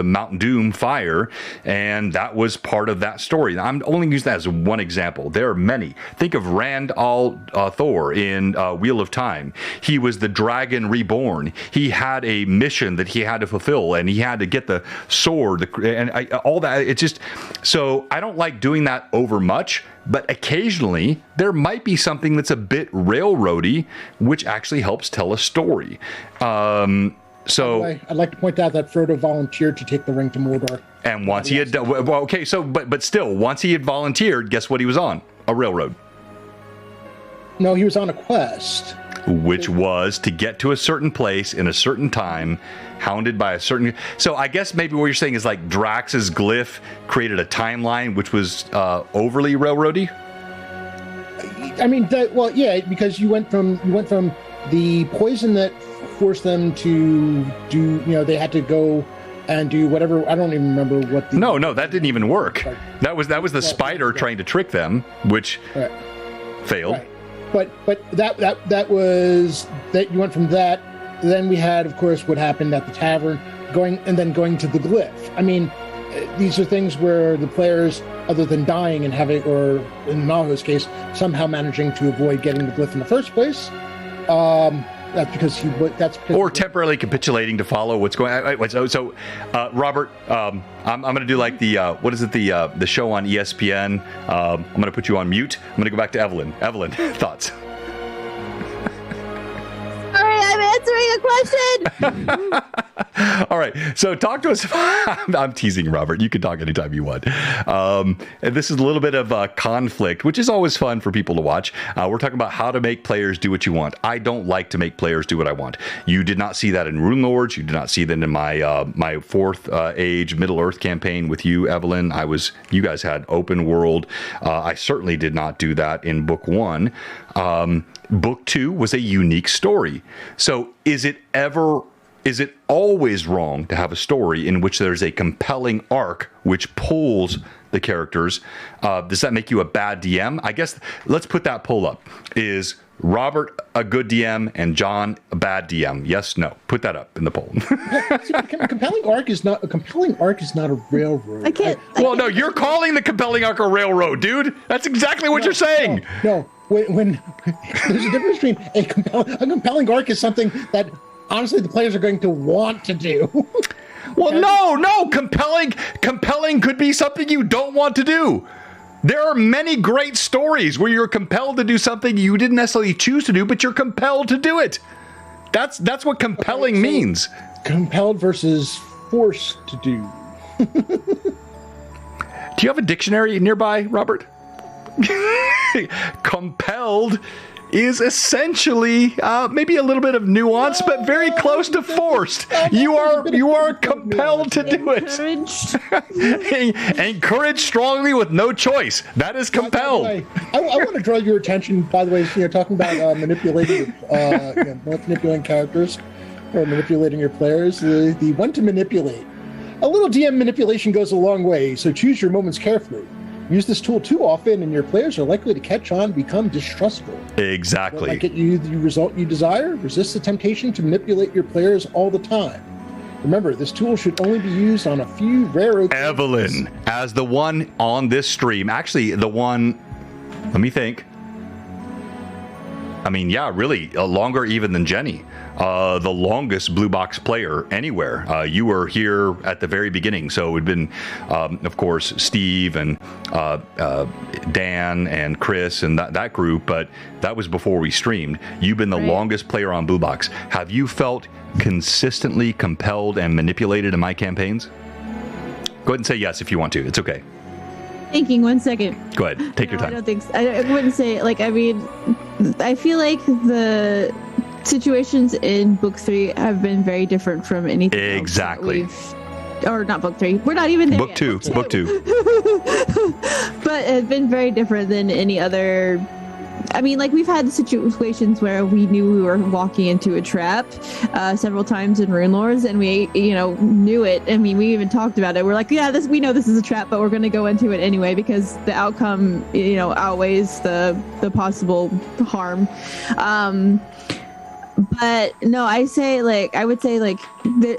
Mount Doom fire, and that was part of that story. Now, I'm only using that as one example. There are many. Think of Rand Thor in Wheel of Time. He was the dragon reborn. He had a mission that he had to fulfill, and he had to get the sword, all that. It's just, so I don't like doing that over much. But occasionally, there might be something that's a bit railroady, which actually helps tell a story. So I'd like to point out that Frodo volunteered to take the ring to Mordor. And once he had done, well, okay, so but still, once he had volunteered, guess what he was on? A railroad. No, he was on a quest. Which was to get to a certain place in a certain time, hounded by a certain... So I guess maybe what you're saying is Drax's glyph created a timeline which was overly railroady? I mean, because you went from the poison that forced them to do, they had to go and do whatever. I don't even remember what the. No, that didn't even work. That was the spider trying to trick them, which failed. Right. But that was that you went from that. Then we had, of course, what happened at the tavern, going to the glyph. I mean, these are things where the players, other than dying and having, or in Naho's case, somehow managing to avoid getting the glyph in the first place. That's because or temporarily capitulating to follow what's going on. So, Robert, I'm going to do like the what is it, the show on ESPN. I'm going to put you on mute. I'm going to go back to Evelyn. Evelyn, thoughts? Answering a question. All right, so talk to us. I'm teasing, Robert. You can talk anytime you want. And this is a little bit of a conflict, which is always fun for people to watch. We're talking about how to make players do what you want. I don't like to make players do what I want. You did not see that in Rune Lords. You did not see that in my fourth age Middle Earth campaign with you, Evelyn. You guys had open world. I certainly did not do that in book 1. Book 2 was a unique story. So is it always wrong to have a story in which there's a compelling arc which pulls the characters? Does that make you a bad DM? I guess let's put that poll up. Is Robert a good DM and John a bad DM? Yes, no. Put that up in the poll. A compelling arc is not a railroad. No, you're calling the compelling arc a railroad, dude. That's exactly what you're saying. No. When there's a difference between a compelling arc is something that honestly the players are going to want to do. Well, no, compelling could be something you don't want to do. There are many great stories where you're compelled to do something you didn't necessarily choose to do, but you're compelled to do it. That's what compelling means. Compelled versus forced to do. Do you have a dictionary nearby, Robert? Compelled is essentially maybe a little bit of nuance, but very close to forced. You are compelled to do it. Encouraged strongly with no choice. That is compelled. I want to draw your attention, by the way, talking about manipulating characters or manipulating your players. The one to manipulate. A little DM manipulation goes a long way, so choose your moments carefully. Use this tool too often, and your players are likely to catch on and become distrustful. Exactly. Will that get you the result you desire? Resist the temptation to manipulate your players all the time. Remember, this tool should only be used on a few rare occasions. Evelyn, as the one on this stream, actually the one, let me think. I mean, yeah, really, longer even than Jenny. The longest Blue Box player anywhere. You were here at the very beginning, so it would have been, of course, Steve and Dan and Chris and that group, but that was before we streamed. You've been the longest player on Blue Box. Have you felt consistently compelled and manipulated in my campaigns? Go ahead and say yes if you want to. It's okay. Thinking 1 second. Go ahead. Take your time. I don't think so. I wouldn't say, I feel like the situations in book 3 have been very different from anything exactly else or not book 3. We're not even there book yet. two book 2 but it's been very different than any other. I mean, we've had situations where we knew we were walking into a trap several times in Rune Lords, and we, knew it. I mean, we even talked about it. We're like, yeah, we know this is a trap, but we're going to go into it anyway because the outcome, outweighs the possible harm. But no, I would say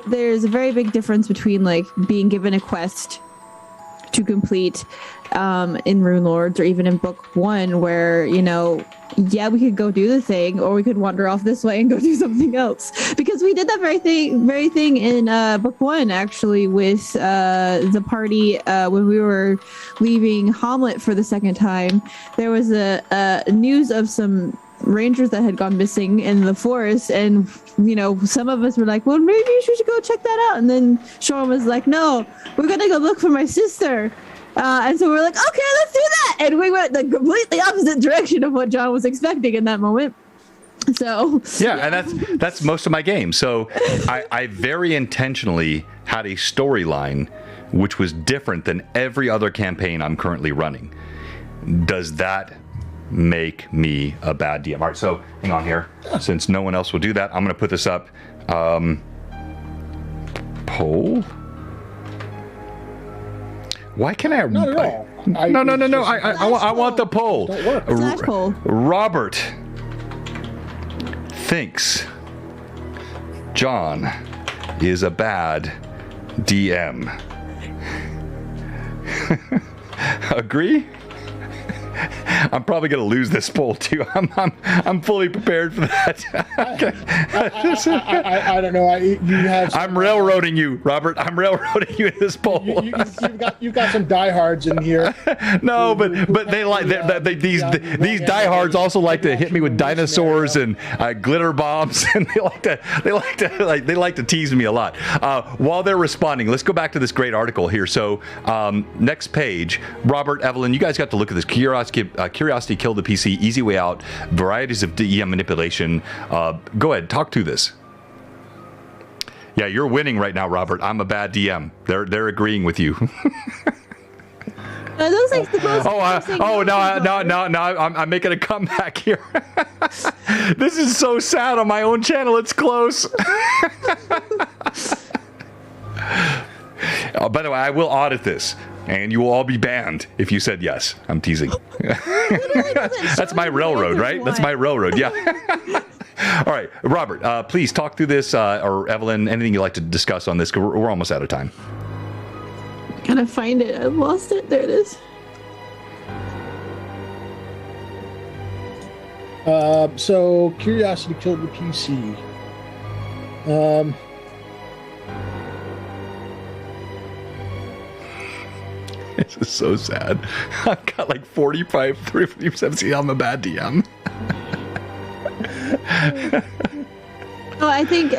there's a very big difference between being given a quest to complete in Rune Lords or even in book 1 where, we could go do the thing or we could wander off this way and go do something else, because we did that very thing in book 1 actually with the party when we were leaving Hamlet for the second time. There was a news of some rangers that had gone missing in the forest, and some of us were like, well, maybe you should go check that out, and then Sean was like, no, we're gonna go look for my sister, and so we're like, okay, let's do that, and we went the completely opposite direction of what John was expecting in that moment. So and that's most of my game. So I very intentionally had a storyline which was different than every other campaign I'm currently running. Does that make me a bad DM? All right, so hang on here. Since no one else will do that, I'm going to put this up. Poll. Why can't I? Not at all. No. I want the poll. Don't work. Slash poll. Robert thinks John is a bad DM. Agree? I'm probably going to lose this poll too. I'm fully prepared for that. I don't know. You have. I'm railroading you, Robert. I'm railroading you in this poll. You've got some diehards in here. No, but they like these diehards also like to hit me with dinosaurs and glitter bombs, and they like to tease me a lot. While they're responding, let's go back to this great article here. So next page, Robert, Evelyn, you guys got to look at this. Curiosity killed the PC. Easy way out. Varieties of DM manipulation. Go ahead, talk to this. Yeah, you're winning right now, Robert. I'm a bad DM. They're agreeing with you. Those like the most I'm making a comeback here. This is so sad on my own channel. It's close. By the way, I will audit this. And you will all be banned if you said yes. I'm teasing. That's my railroad, right? That's my railroad, yeah. All right, Robert, please talk through this, or Evelyn, anything you'd like to discuss on this, because we're almost out of time. Gotta find it. I've lost it. There it is. So, Curiosity killed the PC. This is so sad. I've got like 45%. See, I'm a bad DM. Oh, I think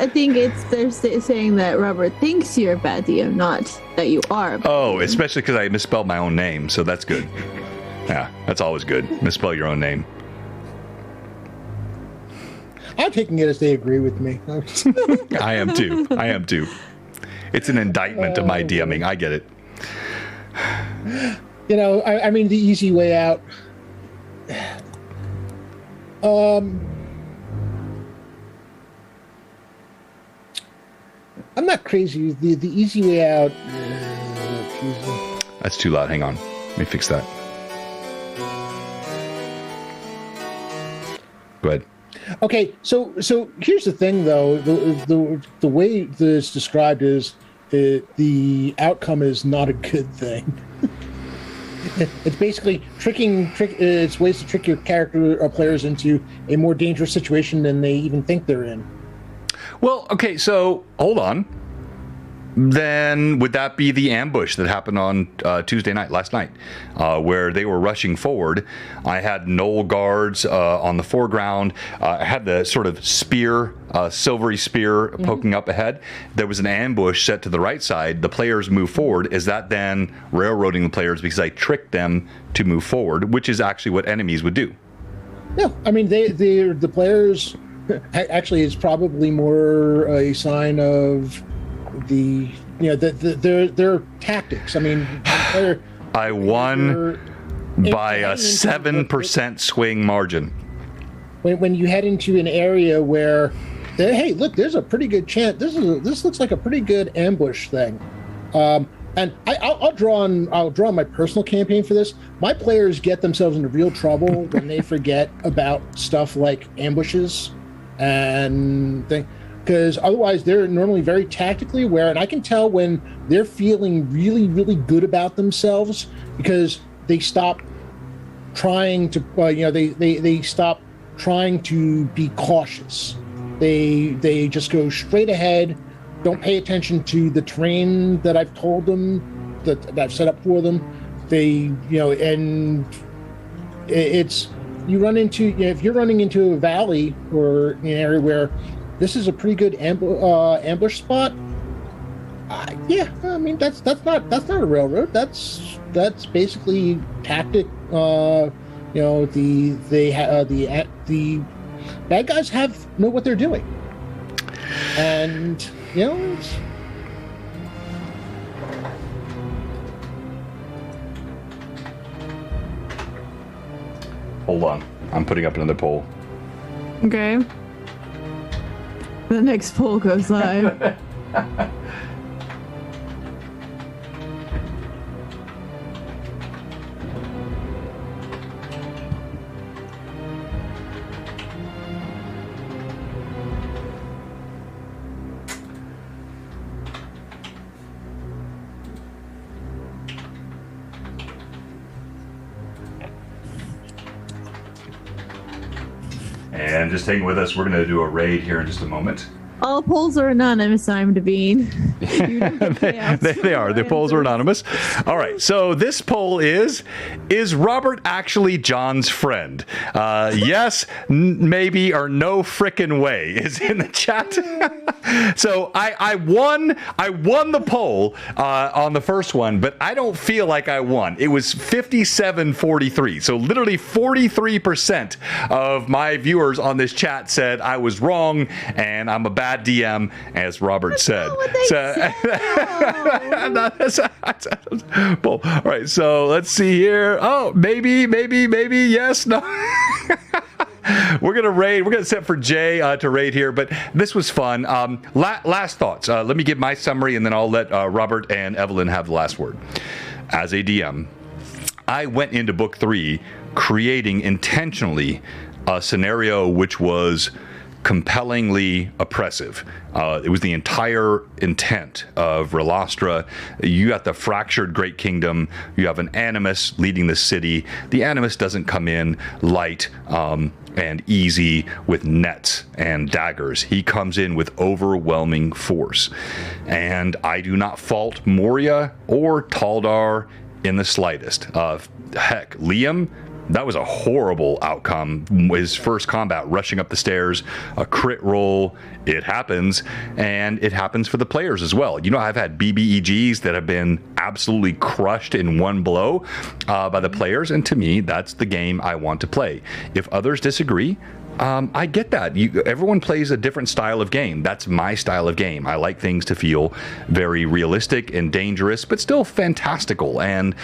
they're saying that Robert thinks you're a bad DM, not that you are. Oh, especially because I misspelled my own name, so that's good. Yeah, that's always good. Misspell your own name. I'm taking it as they agree with me. I am too. It's an indictment of my DMing. I get it. You know, I mean, the easy way out. I'm not crazy. The easy way out. That's too loud. Hang on. Let me fix that. Go ahead. Okay, so here's the thing, though. The way this is described is the outcome is not a good thing. It's basically it's ways to trick your character or players into a more dangerous situation than they even think they're in. Well, okay, so hold on. Then would that be the ambush that happened on Tuesday night, last night, where they were rushing forward? I had Knoll guards on the foreground. I had the sort of spear, silvery spear poking up ahead. There was an ambush set to the right side. The players move forward. Is that then railroading the players because I tricked them to move forward, which is actually what enemies would do? No, I mean the players. Actually, it's probably more a sign of their tactics. I mean, I won by a 7% swing margin. When you head into an area where, hey, look, there's a pretty good chance. This looks like a pretty good ambush thing. And I'll draw on my personal campaign for this. My players get themselves into real trouble when they forget about stuff like ambushes and things. Because otherwise they're normally very tactically aware, and I can tell when they're feeling really, really good about themselves because they stop trying to, they stop trying to be cautious. They just go straight ahead, don't pay attention to the terrain that I've told them that I've set up for them. And it's you run into if you're running into a valley or an area where this is a pretty good ambush spot. Yeah, I mean that's not a railroad. That's basically tactic. The bad guys know what they're doing, and Hold on, I'm putting up another poll. Okay. The next poll goes live. and just hang with us. We're going to do a raid here in just a moment. All polls are anonymous, I'm Devine. They are. The polls are anonymous. All right. So this poll is Robert actually John's friend? Yes, maybe, or no frickin' way is in the chat. So I won the poll on the first one, but I don't feel like I won. It was 57-43. So literally 43% of my viewers on this chat said I was wrong and I'm a bad DM, as Robert said. All right, so let's see here. Oh, maybe, yes, no. We're gonna raid. We're gonna set for Jay to raid here, but this was fun. Last thoughts. Let me give my summary, and then I'll let Robert and Evelyn have the last word. As a DM, I went into book 3 creating intentionally a scenario which was compellingly oppressive. It was the entire intent of Relastra. You got the fractured Great Kingdom. You have an Animus leading the city. The Animus doesn't come in light and easy with nets and daggers. He comes in with overwhelming force. And I do not fault Moria or Taldar in the slightest. Heck, Liam, that was a horrible outcome. His first combat, rushing up the stairs, a crit roll. It happens, and it happens for the players as well. You know, I've had BBEGs that have been absolutely crushed in one blow by the players, and to me, that's the game I want to play. If others disagree, I get that. Everyone plays a different style of game. That's my style of game. I like things to feel very realistic and dangerous, but still fantastical and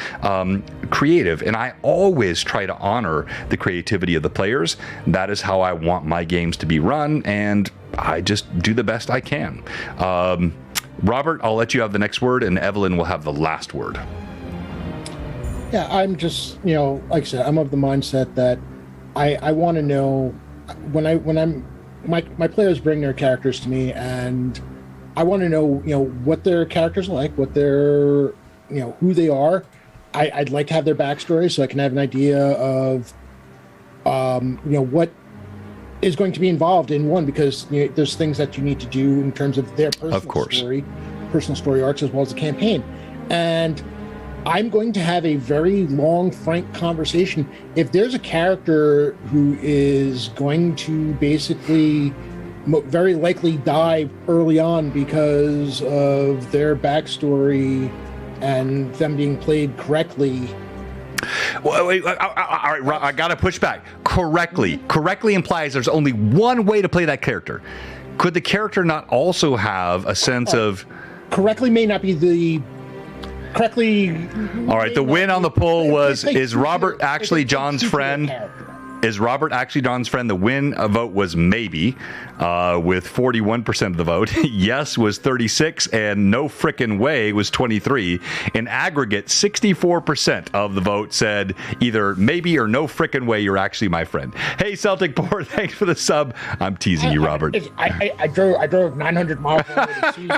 creative. And I always try to honor the creativity of the players. That is how I want my games to be run, and I just do the best I can. Robert, I'll let you have the next word, and Evelyn will have the last word. Yeah, I'm just, like I said, I'm of the mindset that I want to know when my players bring their characters to me, and I want to know, what their characters are like, what their, who they are. I'd like to have their backstory so I can have an idea of, what is going to be involved in one, because there's things that you need to do in terms of their personal story arcs as well as the campaign. And I'm going to have a very long, frank conversation. If there's a character who is going to basically very likely die early on because of their backstory and them being played correctly. Well, wait, all right, I got to push back. Correctly implies there's only one way to play that character. Could the character not also have a sense of... Correctly may not be the... Correctly. All right. The win on the poll was: is Robert actually John's friend? Is Robert actually John's friend? The win vote was maybe, with 41% of the vote. Yes was 36, and no frickin' way was 23. In aggregate, 64% of the vote said either maybe or no frickin' way you're actually my friend. Hey, Celtic Board, thanks for the sub. I'm teasing you, Robert. I drove 900 miles to see you.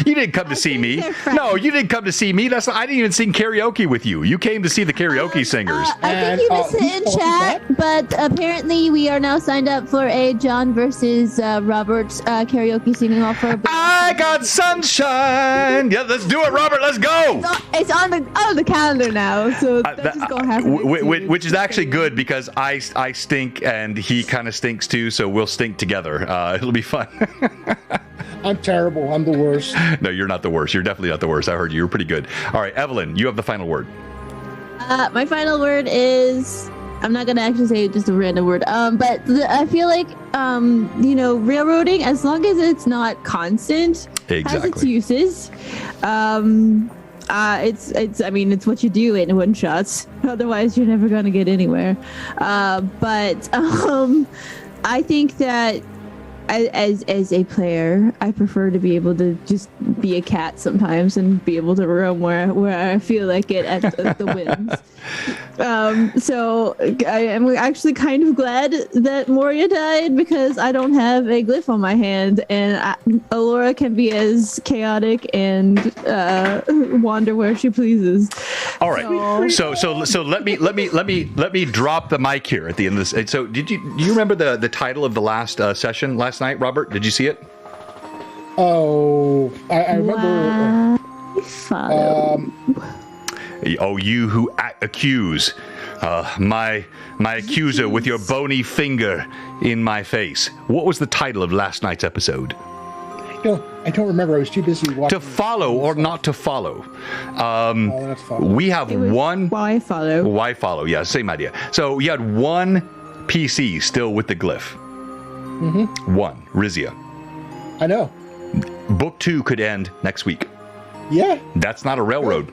You didn't come to see me. No, you didn't come to see me. I didn't even sing karaoke with you. You came to see the karaoke singers. I think you missed it in chat, but apparently we are now signed up for a John versus Robert karaoke singing offer. I got sunshine. Yeah, let's do it, Robert. Let's go. It's on the calendar now, so that's just gonna happen. Which is actually good, because I stink and he kind of stinks too, so we'll stink together. It'll be fun. I'm terrible. I'm the worst. No, you're not the worst. You're definitely not the worst. I heard you. You're pretty good. All right, Evelyn, you have the final word. My final word is... I'm not going to actually say just a random word. But I feel like, railroading, as long as it's not constant, has its uses. It's what you do in one shots. Otherwise, you're never going to get anywhere. But I think that as a player, I prefer to be able to just be a cat sometimes and be able to roam where I feel like it at the winds. So I am actually kind of glad that Moria died because I don't have a glyph on my hand, and Alora can be as chaotic and wander where she pleases. All right. So let me drop the mic here at the end of this. So do you remember the title of the last session last night, Robert? Did you see it? Oh, I remember. Oh, you who accuse my accuser with your bony finger in my face. What was the title of last night's episode? I don't remember. I was too busy watching. To follow or not to follow. That's fine. We have one. Why follow? Why follow? Yeah, same idea. So you had one PC still with the glyph. Mm-hmm. One, Rizia. I know. Book 2 could end next week. Yeah. That's not a railroad.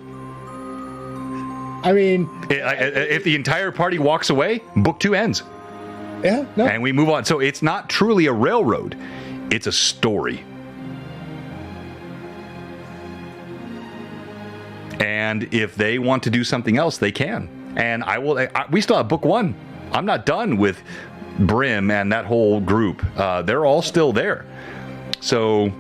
I mean, if the entire party walks away, book 2 ends. Yeah. No. And we move on. So it's not truly a railroad. It's a story. And if they want to do something else, they can. And we still have book 1. I'm not done with Brim and that whole group. They're all still there. So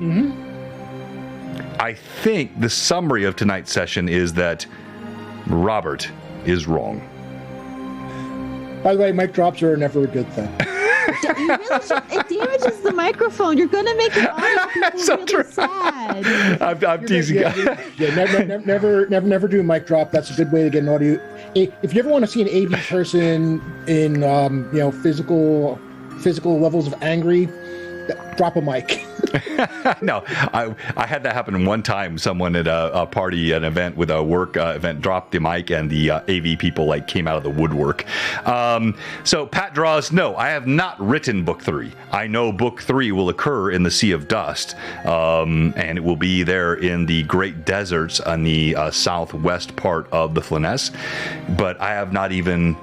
I think the summary of tonight's session is that Robert is wrong. By the way, mic drops are never a good thing. You really should, it damages the microphone. You're gonna make a lot of people So really true. sad. I'm teasing. Never do a mic drop. That's a good way to get an audio. If you ever want to see an AV person in physical levels of angry, drop a mic. No, I had that happen one time. Someone at a party, an event with a work event, dropped the mic, and the AV people came out of the woodwork. So Pat draws. No, I have not written book 3. I know book 3 will occur in the Sea of Dust, and it will be there in the Great Deserts on the southwest part of the Flyness. But I have not even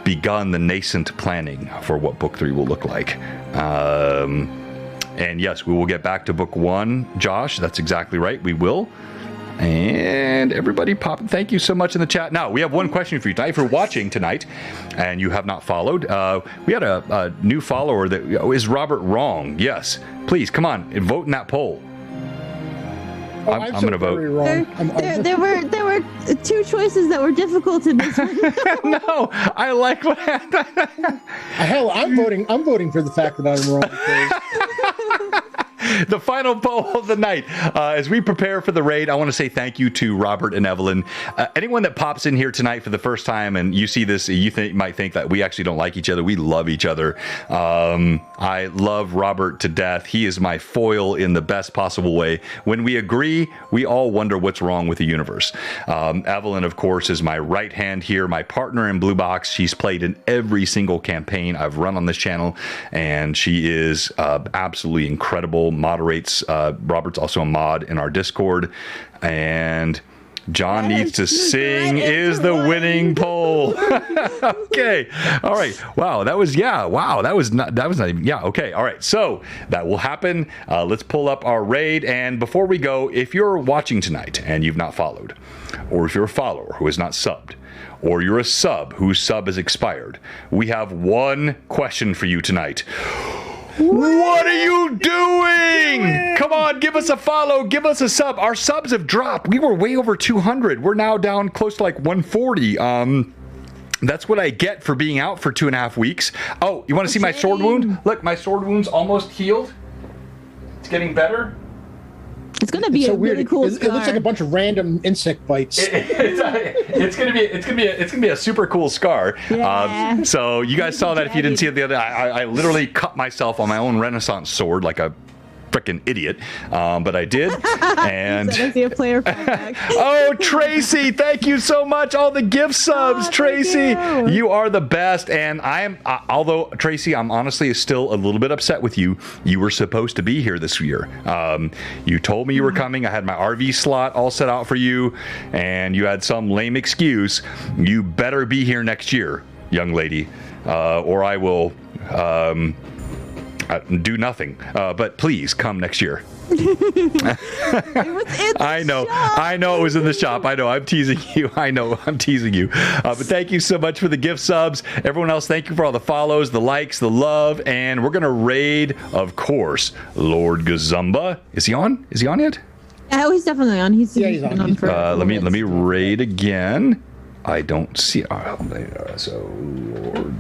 begun the nascent planning for what book 3 will look like. And yes, we will get back to book 1, Josh. That's exactly right. We will. And everybody thank you so much in the chat. Now, we have one question for you tonight. If you're watching tonight and you have not followed, we had a new follower that is Robert wrong? Yes. Please, come on and vote in that poll. I'm going to vote. There were 2 choices that were difficult in this one. No, I like what happened. Hell, I'm voting for the fact that I'm wrong. The final poll of the night. As we prepare for the raid, I want to say thank you to Robert and Evelyn. Anyone that pops in here tonight for the first time and you see this, you might think that we actually don't like each other. We love each other. I love Robert to death. He is my foil in the best possible way. When we agree, we all wonder what's wrong with the universe. Evelyn, of course, is my right hand here, my partner in Blue Box. She's played in every single campaign I've run on this channel, and she is absolutely incredible. Moderates. Robert's also a mod in our Discord, and John needs to sing is the winning poll. Okay, all right. Wow, that was not even okay. All right, so that will happen. Let's pull up our raid, and before we go, if you're watching tonight and you've not followed, or if you're a follower who has not subbed, or you're a sub whose sub has expired, we have one question for you tonight. What are you doing? Come on, give us a follow, give us a sub. Our subs have dropped. We were way over 200. We're now down close to 140. That's what I get for being out for 2.5 weeks. Oh, you want to see my sword wound? Look, my sword wound's almost healed. It's getting better. It's gonna be really cool scar. It looks like a bunch of random insect bites. It's gonna be a super cool scar. Yeah. So you guys saw that if you didn't see it the other day. I literally cut myself on my own Renaissance sword like a freaking idiot, but I did. And I see a player back. Oh, Tracy, thank you so much. All the gift subs, Tracy. You are the best. And although Tracy, I'm honestly still a little bit upset with you. You were supposed to be here this year. You told me you were coming. I had my RV slot all set out for you, and you had some lame excuse. You better be here next year, young lady, or I will do nothing. But please come next year. It was in the I know. shop. I know it was in the shop. I know. I'm teasing you. I know. I'm teasing you. But thank you so much for the gift subs. Everyone else, thank you for all the follows, the likes, the love. And we're going to raid, of course, Lord Gazumba. Is he on? Is he on yet? Oh, he's definitely on. He's Yeah, he's been on. for Let me raid again. I don't see. So, Lord.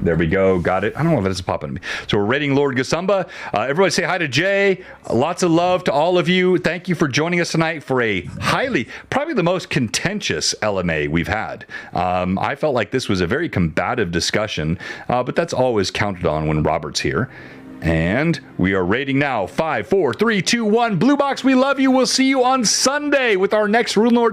There we go. Got it. I don't know if that's popping to me. So we're rating Lord Gasumba. Everybody say hi to Jay. Lots of love to all of you. Thank you for joining us tonight for a probably the most contentious LMA we've had. I felt like this was a very combative discussion, but that's always counted on when Robert's here. And we are rating now. 5, 4, 3, 2, 1. Blue Box, we love you. We'll see you on Sunday with our next Rune Lords